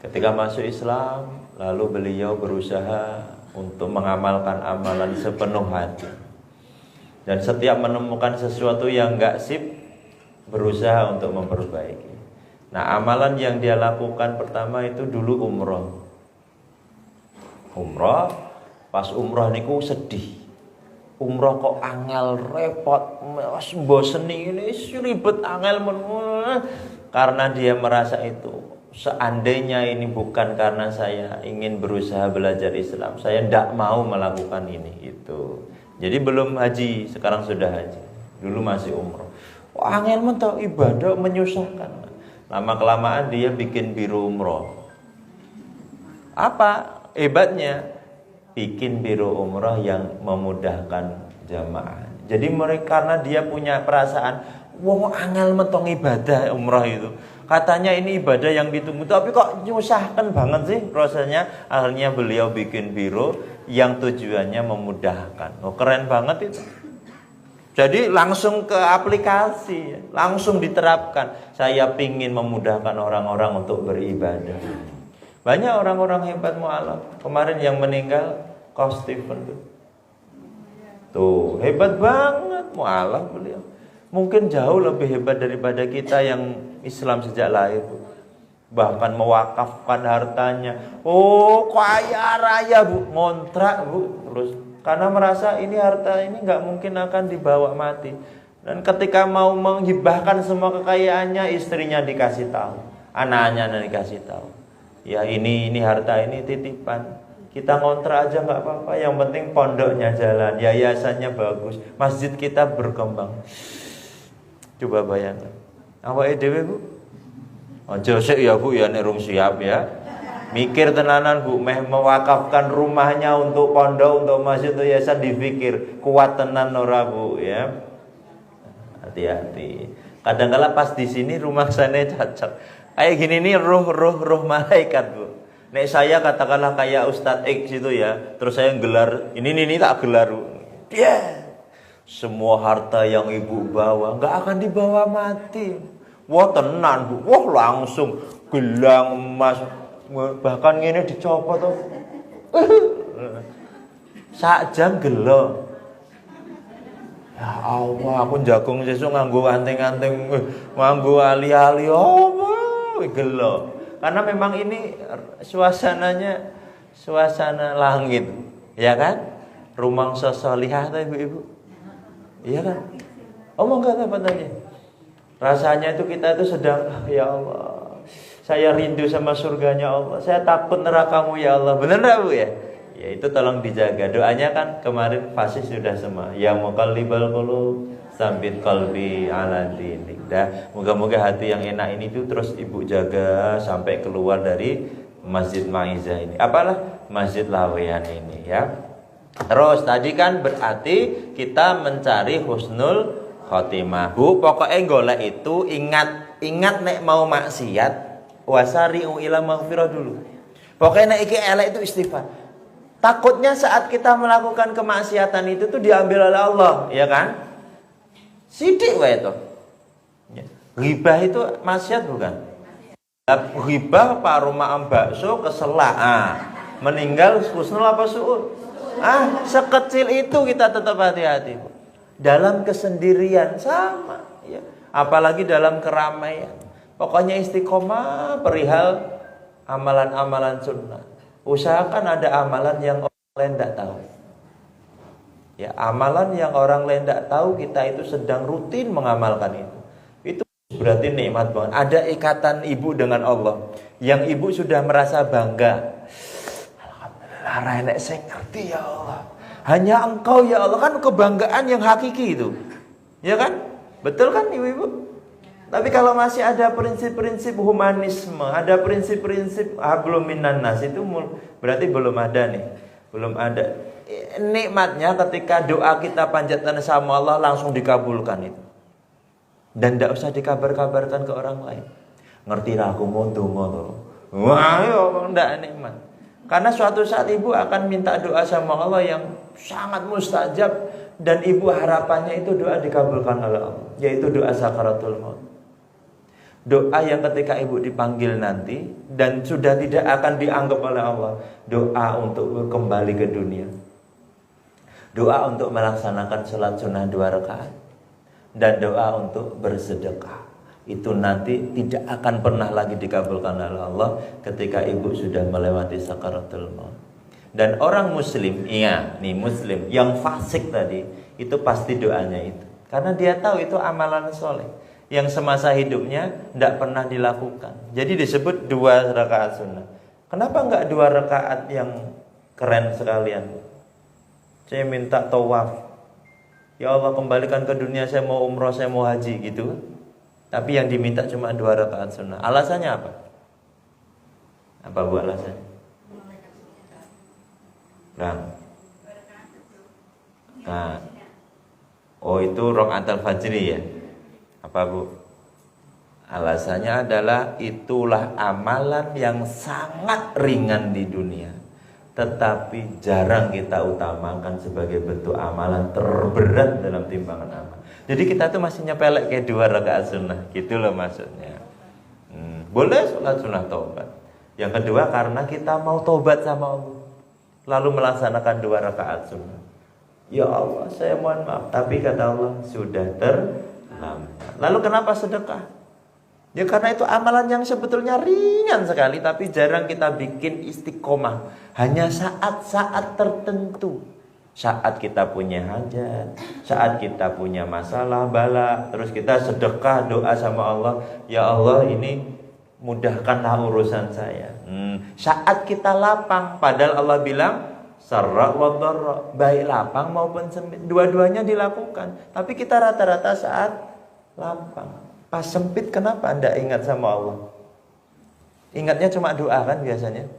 Ketika masuk Islam, lalu beliau berusaha untuk mengamalkan amalan sepenuh hati. Dan setiap menemukan sesuatu yang enggak sip, berusaha untuk memperbaiki. Nah, amalan yang dia lakukan pertama itu dulu umroh. Umroh, pas umroh niku sedih. Umroh kok angel repot, mboseni ini ribet angel karena dia merasa itu. Seandainya ini bukan karena saya ingin berusaha belajar Islam, saya tidak mau melakukan ini itu. Jadi belum haji, sekarang sudah haji. Dulu masih umroh. Wah, angel mentok ibadah menyusahkan. Lama kelamaan dia bikin biro umroh. Apa hebatnya? Bikin biro umroh yang memudahkan jamaah. Jadi mereka karena dia punya perasaan, wong angel mentong ibadah umroh itu. Katanya ini ibadah yang ditunggu, tapi kok nyusahkan banget sih rasanya. Akhirnya beliau bikin biro yang tujuannya memudahkan. Oh, keren banget itu. Jadi langsung ke aplikasi, langsung diterapkan. Saya pingin memudahkan orang-orang untuk beribadah. Banyak orang-orang hebat mu'alaf. Kemarin yang meninggal, Coach Stephen tuh hebat banget mu'alaf beliau. Mungkin jauh lebih hebat daripada kita yang Islam sejak lahir. Bahkan mewakafkan hartanya. Oh, kaya raya, Bu. Ngontrak, Bu. Terus karena merasa ini harta ini nggak mungkin akan dibawa mati. Dan ketika mau menghibahkan semua kekayaannya, istrinya dikasih tahu, anaknya dikasih tahu. Ya ini harta ini titipan. Kita ngontrak aja nggak apa-apa. Yang penting pondoknya jalan, yayasannya bagus, masjid kita berkembang. Coba bayangkan. Awake dhewe, Bu. Aja sik ya, Bu, ya nek rung siap ya. Mikir tenanan, Bu, meh mewakafkan rumahnya untuk pondok, untuk masjid, untuk yayasan, dipikir kuat tenan ora, Bu, ya. Hati-hati. Kadang-kala pas di sini rumah sana cacat. Kayak gini nih roh malaikat, Bu. Nek saya katakanlah kayak Ustadz X itu ya, terus saya gelar ini tak gelar, Bu. Yeah. Semua harta yang ibu bawa nggak akan dibawa mati. Wah tenan, Bu. Wah langsung gelang emas, bahkan ini dicopot tuh. Sak jam gelo. Ya Allah, aku jagung sesuk nganggo anting-anting, nganggo ali-ali apa gelo. Karena memang ini suasananya suasana langit, ya kan? Rumangsa sholihah ta ibu-ibu. Iya kan? Omong enggak apa tanya. Rasanya itu kita itu sedang ya Allah, saya rindu sama surganya Allah, saya takut nerakamu ya Allah. Benar enggak Bu ya? Ya itu tolong dijaga. Doanya kan kemarin fasih sudah semua. Ya muqallibal qulub, tsambit qalbi ala dinik. Dah, moga-moga hati yang enak ini tuh terus Ibu jaga sampai keluar dari Masjid Maizah ini. Apalah Masjid Laweyan ini ya. Terus tadi kan berarti kita mencari husnul khotimah. Bu, pokoknya golek itu ingat nek mau maksiat wasari'u ila maghfirah dulu. Pokoknya nek iki elek itu istighfar. Takutnya saat kita melakukan kemaksiatan itu tuh diambil oleh Allah, ya kan? Sidik wae itu. Ghibah itu maksiat bukan? Ghibah paruma bakso keselak. Meninggal husnul apa su'ul? Sekecil itu kita tetap hati-hati. Dalam kesendirian sama, ya. Apalagi dalam keramaian. Pokoknya istiqomah perihal amalan-amalan sunnah. Usahakan ada amalan yang orang lain tidak tahu. Ya, amalan yang orang lain tidak tahu kita itu sedang rutin mengamalkan itu. Itu berarti nikmat banget. Ada ikatan ibu dengan Allah yang ibu sudah merasa bangga. Alhamdulillah, renek saya ngerti ya Allah. Hanya Engkau ya Allah, kan kebanggaan yang hakiki itu. Ya kan? Betul kan ibu-ibu? Tapi kalau masih ada prinsip-prinsip humanisme, ada prinsip-prinsip hablum minan nas, itu berarti belum ada nih. Belum ada. Nikmatnya ketika doa kita panjatkan sama Allah langsung dikabulkan itu. Dan tidak usah dikabar-kabarkan ke orang lain. Ngerti lah aku mau donga to. Wah, yo ndak nikmat. Karena suatu saat ibu akan minta doa sama Allah yang sangat mustajab dan ibu harapannya itu doa dikabulkan oleh Allah, yaitu doa sakaratul maut. Doa yang ketika ibu dipanggil nanti dan sudah tidak akan dianggap oleh Allah. Doa untuk kembali ke dunia. Doa untuk melaksanakan sholat sunnah 2 rakaat. Dan doa untuk bersedekah. Itu nanti tidak akan pernah lagi dikabulkan oleh Allah ketika ibu sudah melewati sakaratul maut. Dan orang muslim, muslim yang fasik tadi, itu pasti doanya itu. Karena dia tahu itu amalan soleh yang semasa hidupnya tidak pernah dilakukan. Jadi disebut 2 rakaat sunnah. Kenapa enggak 2 rakaat yang keren sekalian? Saya minta tawaf. Ya Allah, kembalikan ke dunia, saya mau umroh, saya mau haji gitu. Tapi yang diminta cuma 2 rakaat sunnah. Alasannya apa? Apa Bu alasannya? Oh itu rakaatul fajri ya? Apa Bu? Alasannya adalah itulah amalan yang sangat ringan di dunia, tetapi jarang kita utamakan sebagai bentuk amalan terberat dalam timbangan amal. Jadi kita tuh masih nyepelek kayak 2 rakaat sunnah, gitu loh maksudnya. Boleh sholat sunnah taubat. Yang kedua karena kita mau taubat sama Allah, lalu melaksanakan 2 rakaat sunnah. Ya Allah, saya mohon maaf, tapi kata Allah sudah terlambat. Lalu kenapa sedekah? Ya karena itu amalan yang sebetulnya ringan sekali, tapi jarang kita bikin istiqomah. Hanya saat-saat tertentu. Saat kita punya hajat, saat kita punya masalah, bala, terus kita sedekah, doa sama Allah. Ya Allah, ini mudahkanlah urusan saya. Saat kita lapang, padahal Allah bilang sarra wa dharra, baik lapang maupun sempit, dua-duanya dilakukan. Tapi kita rata-rata saat lapang. Pas sempit kenapa Anda ingat sama Allah? Ingatnya cuma doa kan biasanya.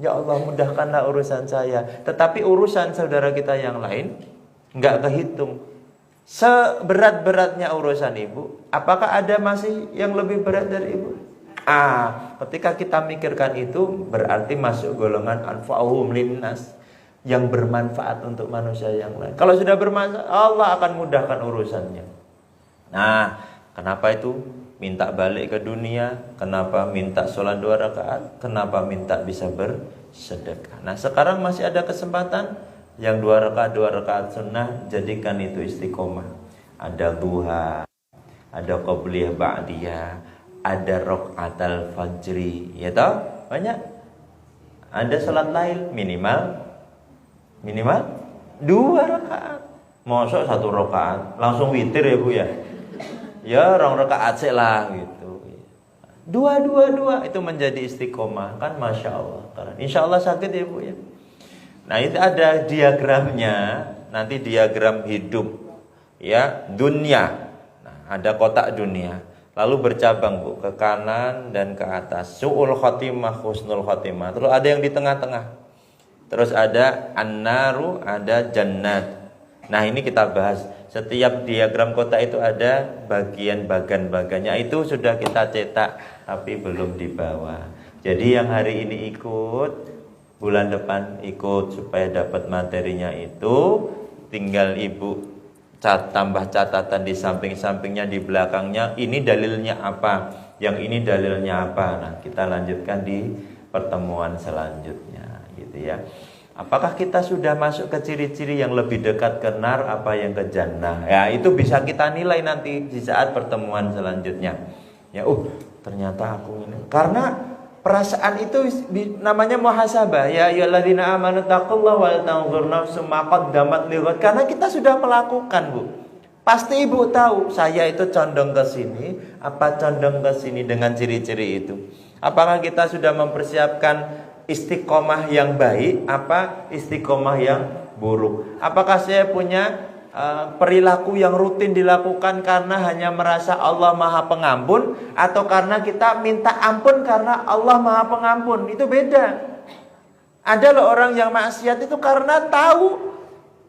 Ya Allah, mudahkanlah urusan saya. Tetapi urusan saudara kita yang lain enggak kehitung. Seberat-beratnya urusan ibu, apakah ada masih yang lebih berat dari ibu? Ketika kita mikirkan itu berarti masuk golongan anfa'uhum linnas, yang bermanfaat untuk manusia yang lain. Kalau sudah bermanfaat, Allah akan mudahkan urusannya. Kenapa itu minta balik ke dunia? Kenapa minta sholat 2 rakaat? Kenapa minta bisa bersedekah? Nah sekarang masih ada kesempatan yang 2 rakaat sunnah, jadikan itu istiqomah. ada duha, ada qobliyah ba'diyah, ada raqatal fajri, ya toh? Banyak. Ada salat lail minimal 2 rakaat. Mosok 1 rakaat langsung witir ya Bu ya. Ya 2 rakaat sik lah gitu. Dua itu menjadi istiqomah kan, masya Allah. Insya Allah sakit ya Bu ya. Nah itu ada diagramnya, nanti diagram hidup ya, dunia. Nah, ada kotak dunia, lalu bercabang Bu ke kanan dan ke atas. Su'ul khotimah, husnul khotimah. Terus ada yang di tengah-tengah. Terus ada an-naru, ada jannat. Nah ini kita bahas. Setiap diagram kotak itu ada bagian-bagiannya. Itu sudah kita cetak tapi belum dibawa. Jadi yang hari ini ikut, bulan depan ikut supaya dapat materinya itu, tinggal Ibu tambah catatan di samping-sampingnya, di belakangnya. Ini dalilnya apa, yang ini dalilnya apa. Nah kita lanjutkan di pertemuan selanjutnya gitu ya. Apakah kita sudah masuk ke ciri-ciri yang lebih dekat ke nar apa yang ke jannah? Ya itu bisa kita nilai nanti di saat pertemuan selanjutnya. Ya ternyata aku ini. Karena perasaan itu namanya muhasabah. Ya ayyuhalladzina amanu taqullaha wal tanzur nafsum ma qaddamat lighad. Karena kita sudah melakukan, Bu. Pasti Ibu tahu saya itu condong ke sini, apa condong ke sini dengan ciri-ciri itu. Apakah kita sudah mempersiapkan istiqomah yang baik, apa istiqomah yang buruk? Apakah saya punya perilaku yang rutin dilakukan karena hanya merasa Allah Maha Pengampun, atau karena kita minta ampun karena Allah Maha Pengampun? Itu beda. Ada loh orang yang maksiat itu karena tahu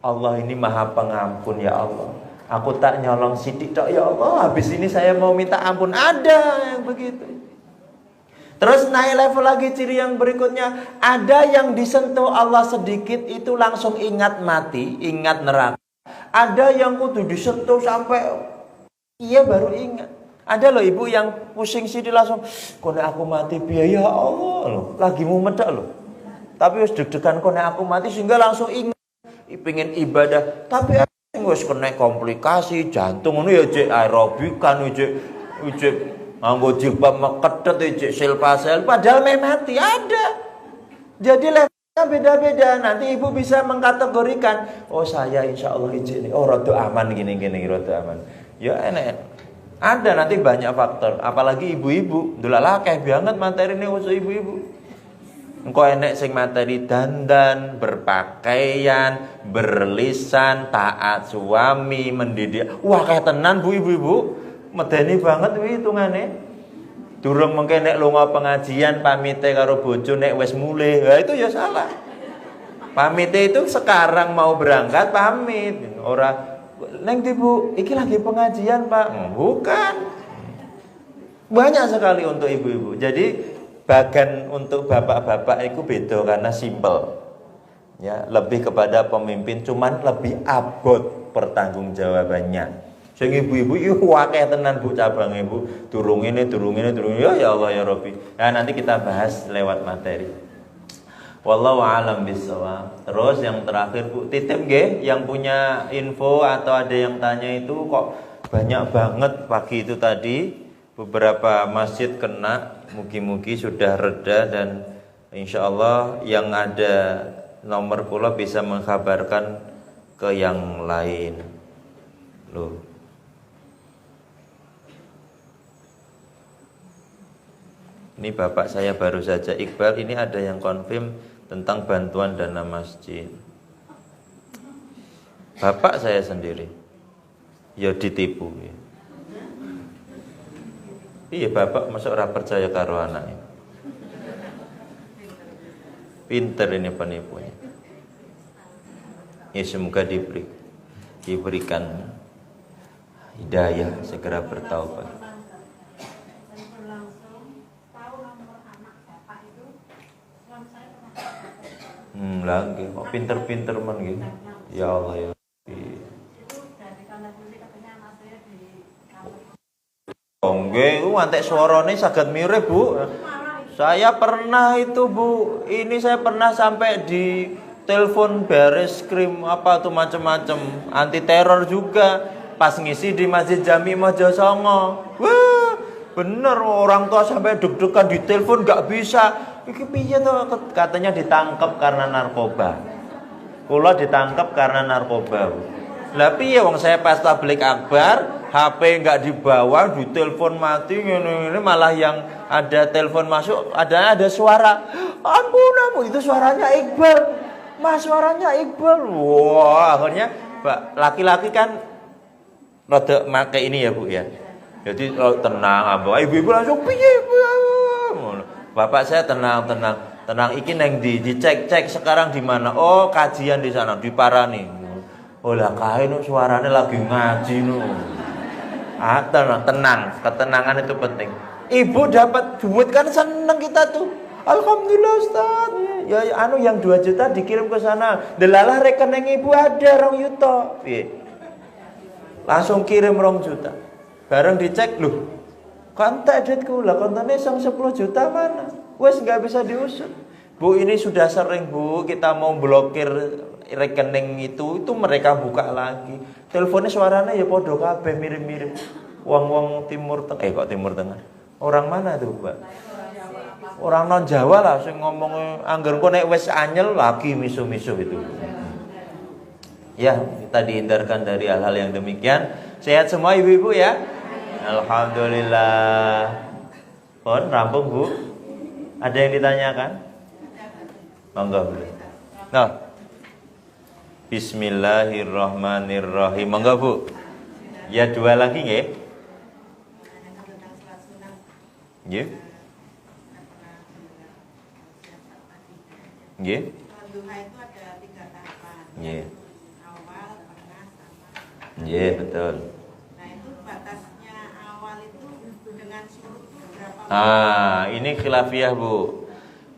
Allah ini Maha Pengampun, ya Allah, aku tak nyolong sidik tok ya Allah, habis ini saya mau minta ampun. Ada yang begitu. Terus naik level lagi, ciri yang berikutnya, ada yang disentuh Allah sedikit itu langsung ingat mati, ingat neraka. Ada yang kudu disentuh sampai iya baru ingat. Ada loh ibu yang pusing sini langsung, kone aku mati biaya ya Allah loh, lagi mau medak loh. Tapi wis deg-degan kone aku mati sehingga langsung ingat, pengen ibadah. Tapi wis kena komplikasi jantung ngono ya, cek aerobikan, cek nganggo jilbab mekedhet, cek selpa-sel, padahal mati ada. Jadi levelnya beda-beda. Nanti ibu bisa mengkategorikan, oh saya insya Allah izin nih, oh rada aman gini rada aman. Ya enak. Ada nanti banyak faktor, apalagi ibu-ibu. Dulalah akeh banget materi ini khusus ibu-ibu. Engko enek sing materi dandan, berpakaian, berlisan, taat suami, mendidik. Wah kayak tenan Bu ibu-ibu. Medeni banget kuwi hitungane. Durung mengke nek lunga pengajian pamite karo bojo nek wis mulih. Lah itu ya salah. Pamite itu sekarang mau berangkat pamit. Ora neng Bu, iki lagi pengajian, Pak. Bukan. Banyak sekali untuk ibu-ibu. Jadi bagian untuk bapak-bapak itu beda karena simple. Ya, lebih kepada pemimpin, cuman lebih abot pertanggungjawabannya. Sing ibu-ibu iki akeh tenan Bu cabang ibu. Durung ini. Ya Allah ya Rabbi. Nah, nanti kita bahas lewat materi. Wallahu a'lam bishawab. Terus yang terakhir Bu, titip nggih yang punya info atau ada yang tanya itu kok banyak banget pagi itu tadi. Beberapa masjid kena, mugi-mugi sudah reda dan insya Allah yang ada nomor pula bisa mengkabarkan ke yang lain. Loh. Ini bapak saya baru saja Iqbal, ini ada yang konfirm tentang bantuan dana masjid. Bapak saya sendiri ya ditipu ya. Iya bapak masuk ora percaya karo anaknya. Pinter ini penipunya. Ya semoga diberikan hidayah, segera bertaubat. Lagi kok pinter-pinter men gitu. Ya Allah ya. Nggih, ngantek suarane saged mirip, Bu. Saya pernah itu, Bu. Ini saya pernah sampai di telepon baris krim apa tuh macam-macam, anti teror juga. pas ngisi di Masjid Jami Mojosongo. Wah, bener orang tua sampai deg-degan di telepon nggak bisa. Iki piye to, katanya ditangkap karena narkoba. Kula ditangkap karena narkoba. Lah piye wong saya pas tablik akbar, HP nggak dibawa, di telepon mati ini malah yang ada telepon masuk, ada suara. Ampun, itu suaranya Iqbal. Mas, suaranya Iqbal. Wah, akhirnya laki-laki kan rada make ini ya, Bu ya. Jadi tenang, Abah. Ibu-ibu langsung piye? Bapak saya tenang. Iki neng dicek sekarang di mana? Oh, kajian di sana, di Parani. Oh lah kae nu suarane lagi ngaji nu. Tenang, ketenangan itu penting. Ibu dapat duit kan seneng kita tuh. Alhamdulillah Ustaz. Ya yang 2 juta dikirim ke sana. Delalah rekening ibu ada 2 juta. Piye? Langsung kirim 2 juta. Bareng dicek, loh, kontak duitku lah, kontaknya 10 juta mana? Wes nggak bisa diusut. Bu, ini sudah sering Bu, kita mau blokir rekening itu mereka buka lagi. Teleponnya suaranya ya podo kabeh mirip-mirip. Wong Timur Tengah, kok Timur Tengah? Orang mana tuh, Pak? Orang non Jawa lah, sing ngomong angger kok nek wis anyel lagi misu-misu itu. Ya, kita dihindarkan dari hal-hal yang demikian. Sehat semua ibu-ibu ya. Alhamdulillah. Pon rampung Bu. Ada yang ditanyakan? Monggo Bu. Nah. Bismillahirrahmanirrahim. Monggo Bu. Ya 2 lagi nggih. Nggih. Nggih. Duha itu ada 3 tahapan. Nggih. Awal, tengah, sama. Nggih, betul. Nah, itu batasnya awal itu dengan syuruk itu berapa? Ini khilafiyah Bu.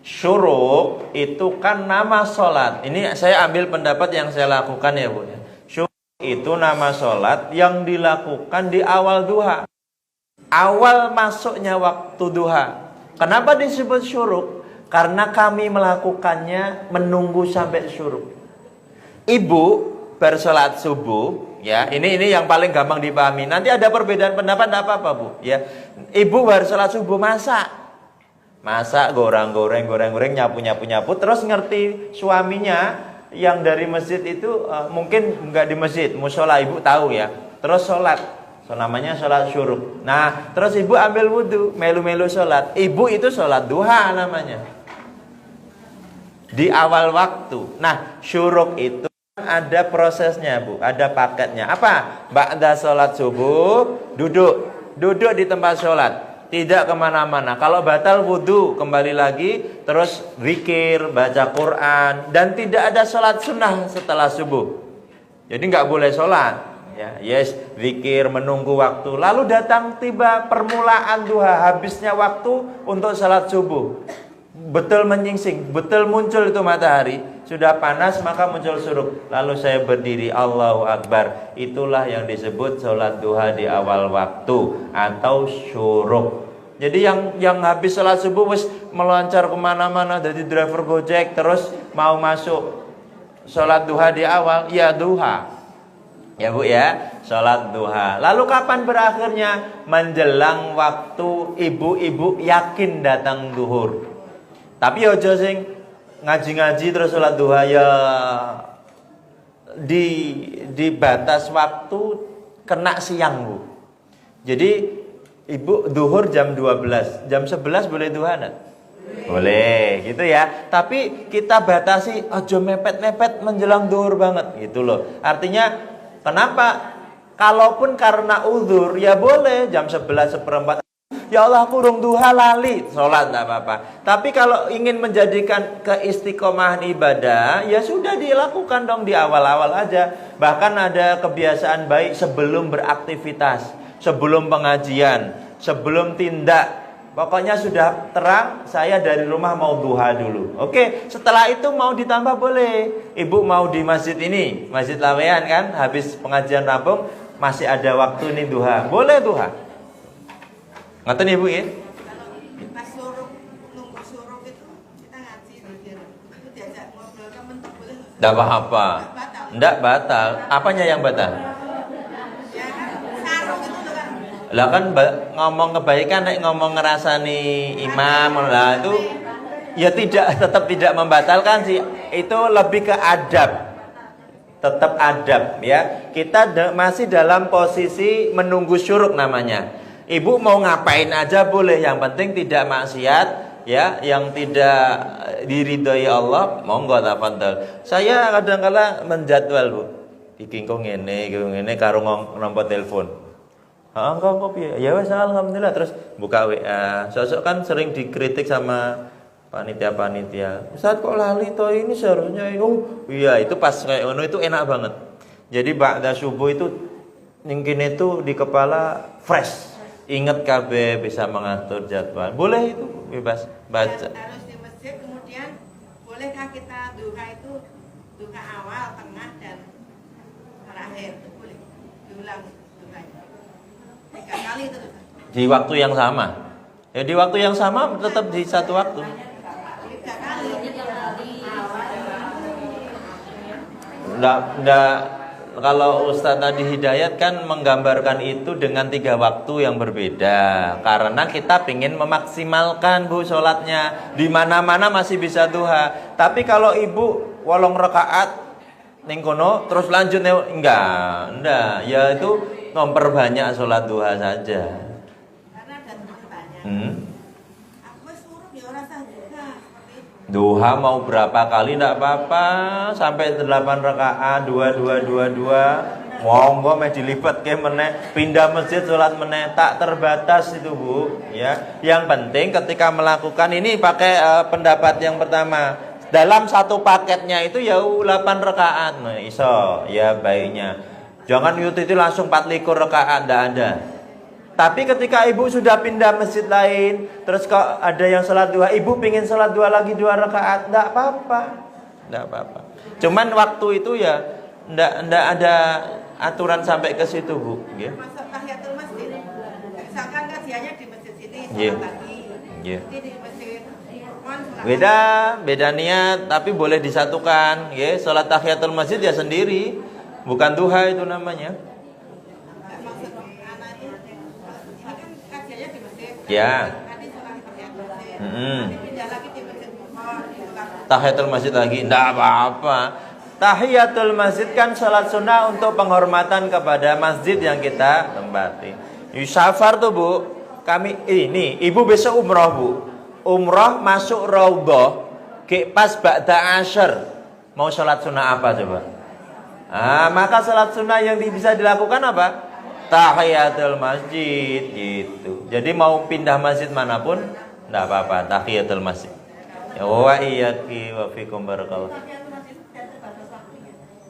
Syuruk itu kan nama sholat. Ini saya ambil pendapat yang saya lakukan ya Bu. Syuruk itu nama sholat yang dilakukan di awal duha. Awal masuknya waktu duha. Kenapa disebut syuruk? Karena kami melakukannya menunggu sampai syuruk. Ibu bersolat subuh, ya ini yang paling gampang dipahami. Nanti ada perbedaan pendapat, tidak apa-apa Bu. Ya, ibu bersolat subuh masak, goreng, nyapu, terus ngerti suaminya yang dari masjid itu mungkin nggak di masjid, musola ibu tahu ya. Terus sholat, namanya sholat syuruk. Nah, terus ibu ambil wudhu, melu-melu sholat. Ibu itu sholat duha namanya. Di awal waktu. Nah, syuruk itu ada prosesnya Bu, ada paketnya. Apa? Ba'da sholat subuh, duduk di tempat sholat, tidak kemana-mana. Kalau batal wudhu, kembali lagi, terus zikir, baca Quran, dan tidak ada sholat sunnah setelah subuh. Jadi nggak boleh sholat. Ya, yes, zikir, menunggu waktu. Lalu datang tiba permulaan duha, habisnya waktu untuk sholat subuh. Betul menyingsing, betul muncul itu matahari, sudah panas maka muncul syuruk. Lalu saya berdiri, Allahu Akbar. Itulah yang disebut sholat duha di awal waktu atau syuruk. Jadi yang habis sholat subuh wis melancar kemana-mana, jadi driver Gojek, terus mau masuk sholat duha di awal, ya duha. Ya Bu ya, sholat duha. Lalu kapan berakhirnya? Menjelang waktu ibu-ibu yakin datang duhur. Tapi ojo sing ngaji-ngaji terus sholat duha ya di batas waktu kena siang Bu. Jadi ibu duhur jam 12, jam 11 boleh duha enggak? Boleh gitu ya. Tapi kita batasi ojo mepet-mepet menjelang duhur banget gitu loh. Artinya kenapa? Kalaupun karena uzur ya boleh jam 11 seperempat. Ya Allah aku urung duha lali, sholat tidak apa-apa. Tapi kalau ingin menjadikan keistiqomahan ibadah, ya sudah dilakukan dong di awal-awal aja. Bahkan ada kebiasaan baik sebelum beraktivitas, sebelum pengajian, sebelum tindak. Pokoknya sudah terang, saya dari rumah mau duha dulu. Oke, setelah itu mau ditambah boleh. Ibu mau di masjid ini, Masjid Lawean kan, habis pengajian rampung, masih ada waktu nih duha. Boleh duha. Ngaten Ibu ya? Kalau pas syuruk, nunggu syuruk itu kita ngaji zikir. Itu diajak ngobrol temen boleh. Tidak apa-apa. Tidak batal. Apanya yang batal? Yang Lah kan ngomong kebaikan nek ngomong ngerasani imam lah itu ya tetap tidak membatalkan sih. Itu lebih ke adab. Tetap adab ya. Kita masih dalam posisi menunggu syuruk namanya. Ibu mau ngapain aja boleh, yang penting tidak maksiat ya, yang tidak diridhoi Allah, monggo tafadhol. Saya kadang-kala menjadwal, Bu. Iki kok ngene karo nomor telepon. Kok piye? Ya wes alhamdulillah, terus buka WA. Sosok kan sering dikritik sama panitia. Ustaz kok lali toh, ini seharusnya iya itu pas kayak ngono itu enak banget. Jadi ba'da subuh itu mungkin itu di kepala fresh. Ingat KB bisa mengatur jadwal. Boleh itu bebas baca. Harus di masjid, kemudian bolehkah kita duha itu duha awal, tengah dan terakhir itu boleh diulang duhanya 3 kali terus. Di waktu yang sama. Ya di waktu yang sama tetap di satu waktu. 3 kali. Nggak, kalau Ustadz tadi Hidayat kan menggambarkan itu dengan 3 waktu yang berbeda. Karena kita ingin memaksimalkan Bu sholatnya. Di mana-mana masih bisa duha. Tapi kalau ibu 8 rakaat ning kono terus lanjut enggak. Ya itu memperbanyak sholat duha saja. Karena ada teman tanya. Aku suruh ya ora sah juga seperti itu. Duha mau berapa kali enggak apa-apa, sampai 8 rakaat 2 monggo meh dilipat ke meneh, pindah masjid sholat meneh, tak terbatas itu Bu ya. Yang penting ketika melakukan ini pakai pendapat yang pertama, dalam satu paketnya itu ya 8 rakaat. Nah, iso ya baiknya. Jangan itu langsung 24 rakaat, enggak ada. Tapi ketika ibu sudah pindah masjid lain, terus kok ada yang sholat duha, ibu pingin sholat duha lagi 2 rakaat, enggak apa-apa. Cuman waktu itu ya enggak ada aturan sampai ke situ Bu. Yeah. Masuk tahiyatul masjid. Misalkan kajiannya di masjid sini sholat Yeah. lagi. Yeah. Di masjid sholat Beda niat, tapi boleh disatukan. Ya, sholat tahiyatul masjid ya sendiri, bukan duha itu namanya. maksud anaknya kan kajiannya di masjid. Ya. Nanti sholat tahiyatul masjid. Mm-mm. Nanti pindah lagi di masjid Bukhor, di sholat. Tahiyatul masjid lagi, enggak apa-apa. Tahiyatul masjid kan salat sunnah untuk penghormatan kepada masjid yang kita tempati. Safar tuh Bu, kami ini ibu besok umroh Bu. Umroh masuk raudhah, ke pas ba'da asyr. Mau salat sunnah apa coba? Maka salat sunnah yang bisa dilakukan apa? Tahiyatul masjid gitu. Jadi mau pindah masjid manapun enggak apa-apa, tahiyatul masjid. Ya wa iyyaki wa fikum barakallah.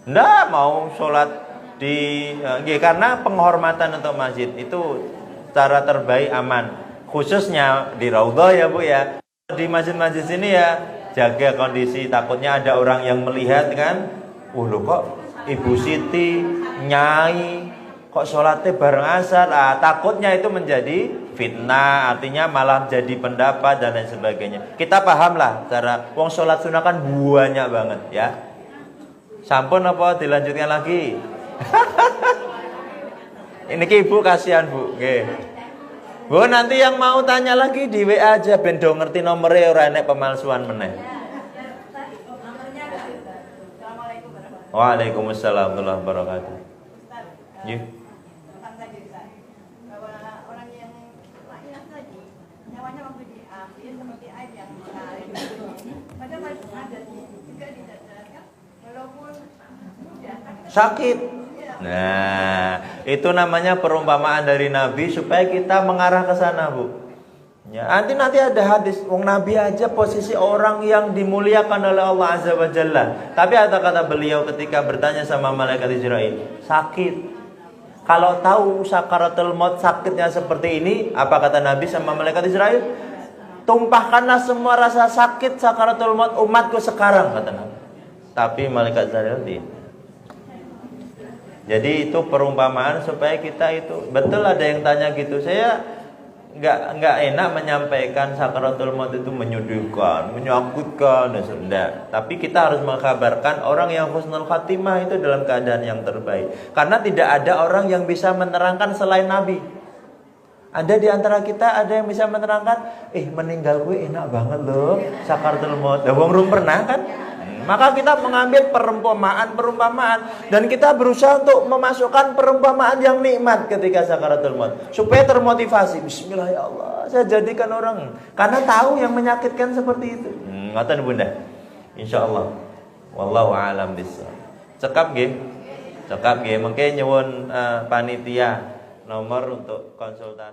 Nggak mau sholat di karena penghormatan untuk masjid itu cara terbaik aman, khususnya di raudhah ya Bu ya. Di masjid-masjid sini ya jaga kondisi, takutnya ada orang yang melihat kan, loh kok Ibu Siti nyai kok sholatnya bareng asar, takutnya itu menjadi fitnah, artinya malah jadi pendapat dan lain sebagainya. Kita pahamlah cara wong sholat sunnah kan banyak banget ya. Sampun apa dilanjutkan lagi? Ini ki Ibu kasihan Bu. Nggih. Bu nanti yang mau tanya lagi di WA aja ben do ngerti nomere ora enek pemalsuan meneh. Waalaikumsalam warahmatullahi wabarakatuh. Nggih. Orang yang lainnya tadi nyawanya waktu di akhir seperti air yang mengalir. Padahal masih ada juga dijajarkan walaupun Sakit. Nah, itu namanya perumpamaan dari Nabi supaya kita mengarah ke sana, Bu. Ya, nanti ada hadis, wong Nabi aja posisi orang yang dimuliakan oleh Allah Azza wa Jalla. Tapi ada kata beliau ketika bertanya sama malaikat Israil, sakit. Kalau tahu sakaratul maut sakitnya seperti ini, apa kata Nabi sama malaikat Israil? Tumpahkanlah semua rasa sakit sakaratul maut umatku sekarang, kata Nabi. Tapi malaikat Israil tidak. Jadi itu perumpamaan supaya kita itu betul. Ada yang tanya gitu, saya nggak enak menyampaikan sakaratul maut itu menyudutkan, menyakitkan, dan tapi kita harus mengkabarkan orang yang husnul khatimah itu dalam keadaan yang terbaik. Karena tidak ada orang yang bisa menerangkan selain Nabi. Ada di antara kita ada yang bisa menerangkan, meninggal gue enak banget loh, sakaratul maut. Ya wong rum pernah kan? Maka kita mengambil perumpamaan dan kita berusaha untuk memasukkan perumpamaan yang nikmat ketika sakaratul maut supaya termotivasi. Bismillah ya Allah, saya jadikan orang karena tahu yang menyakitkan seperti itu. Ngoten Bunda. Insyaallah. Wallahu a'lam bishawab. Cekap nggih. Mengke nyuwun panitia nomor untuk konsultasi.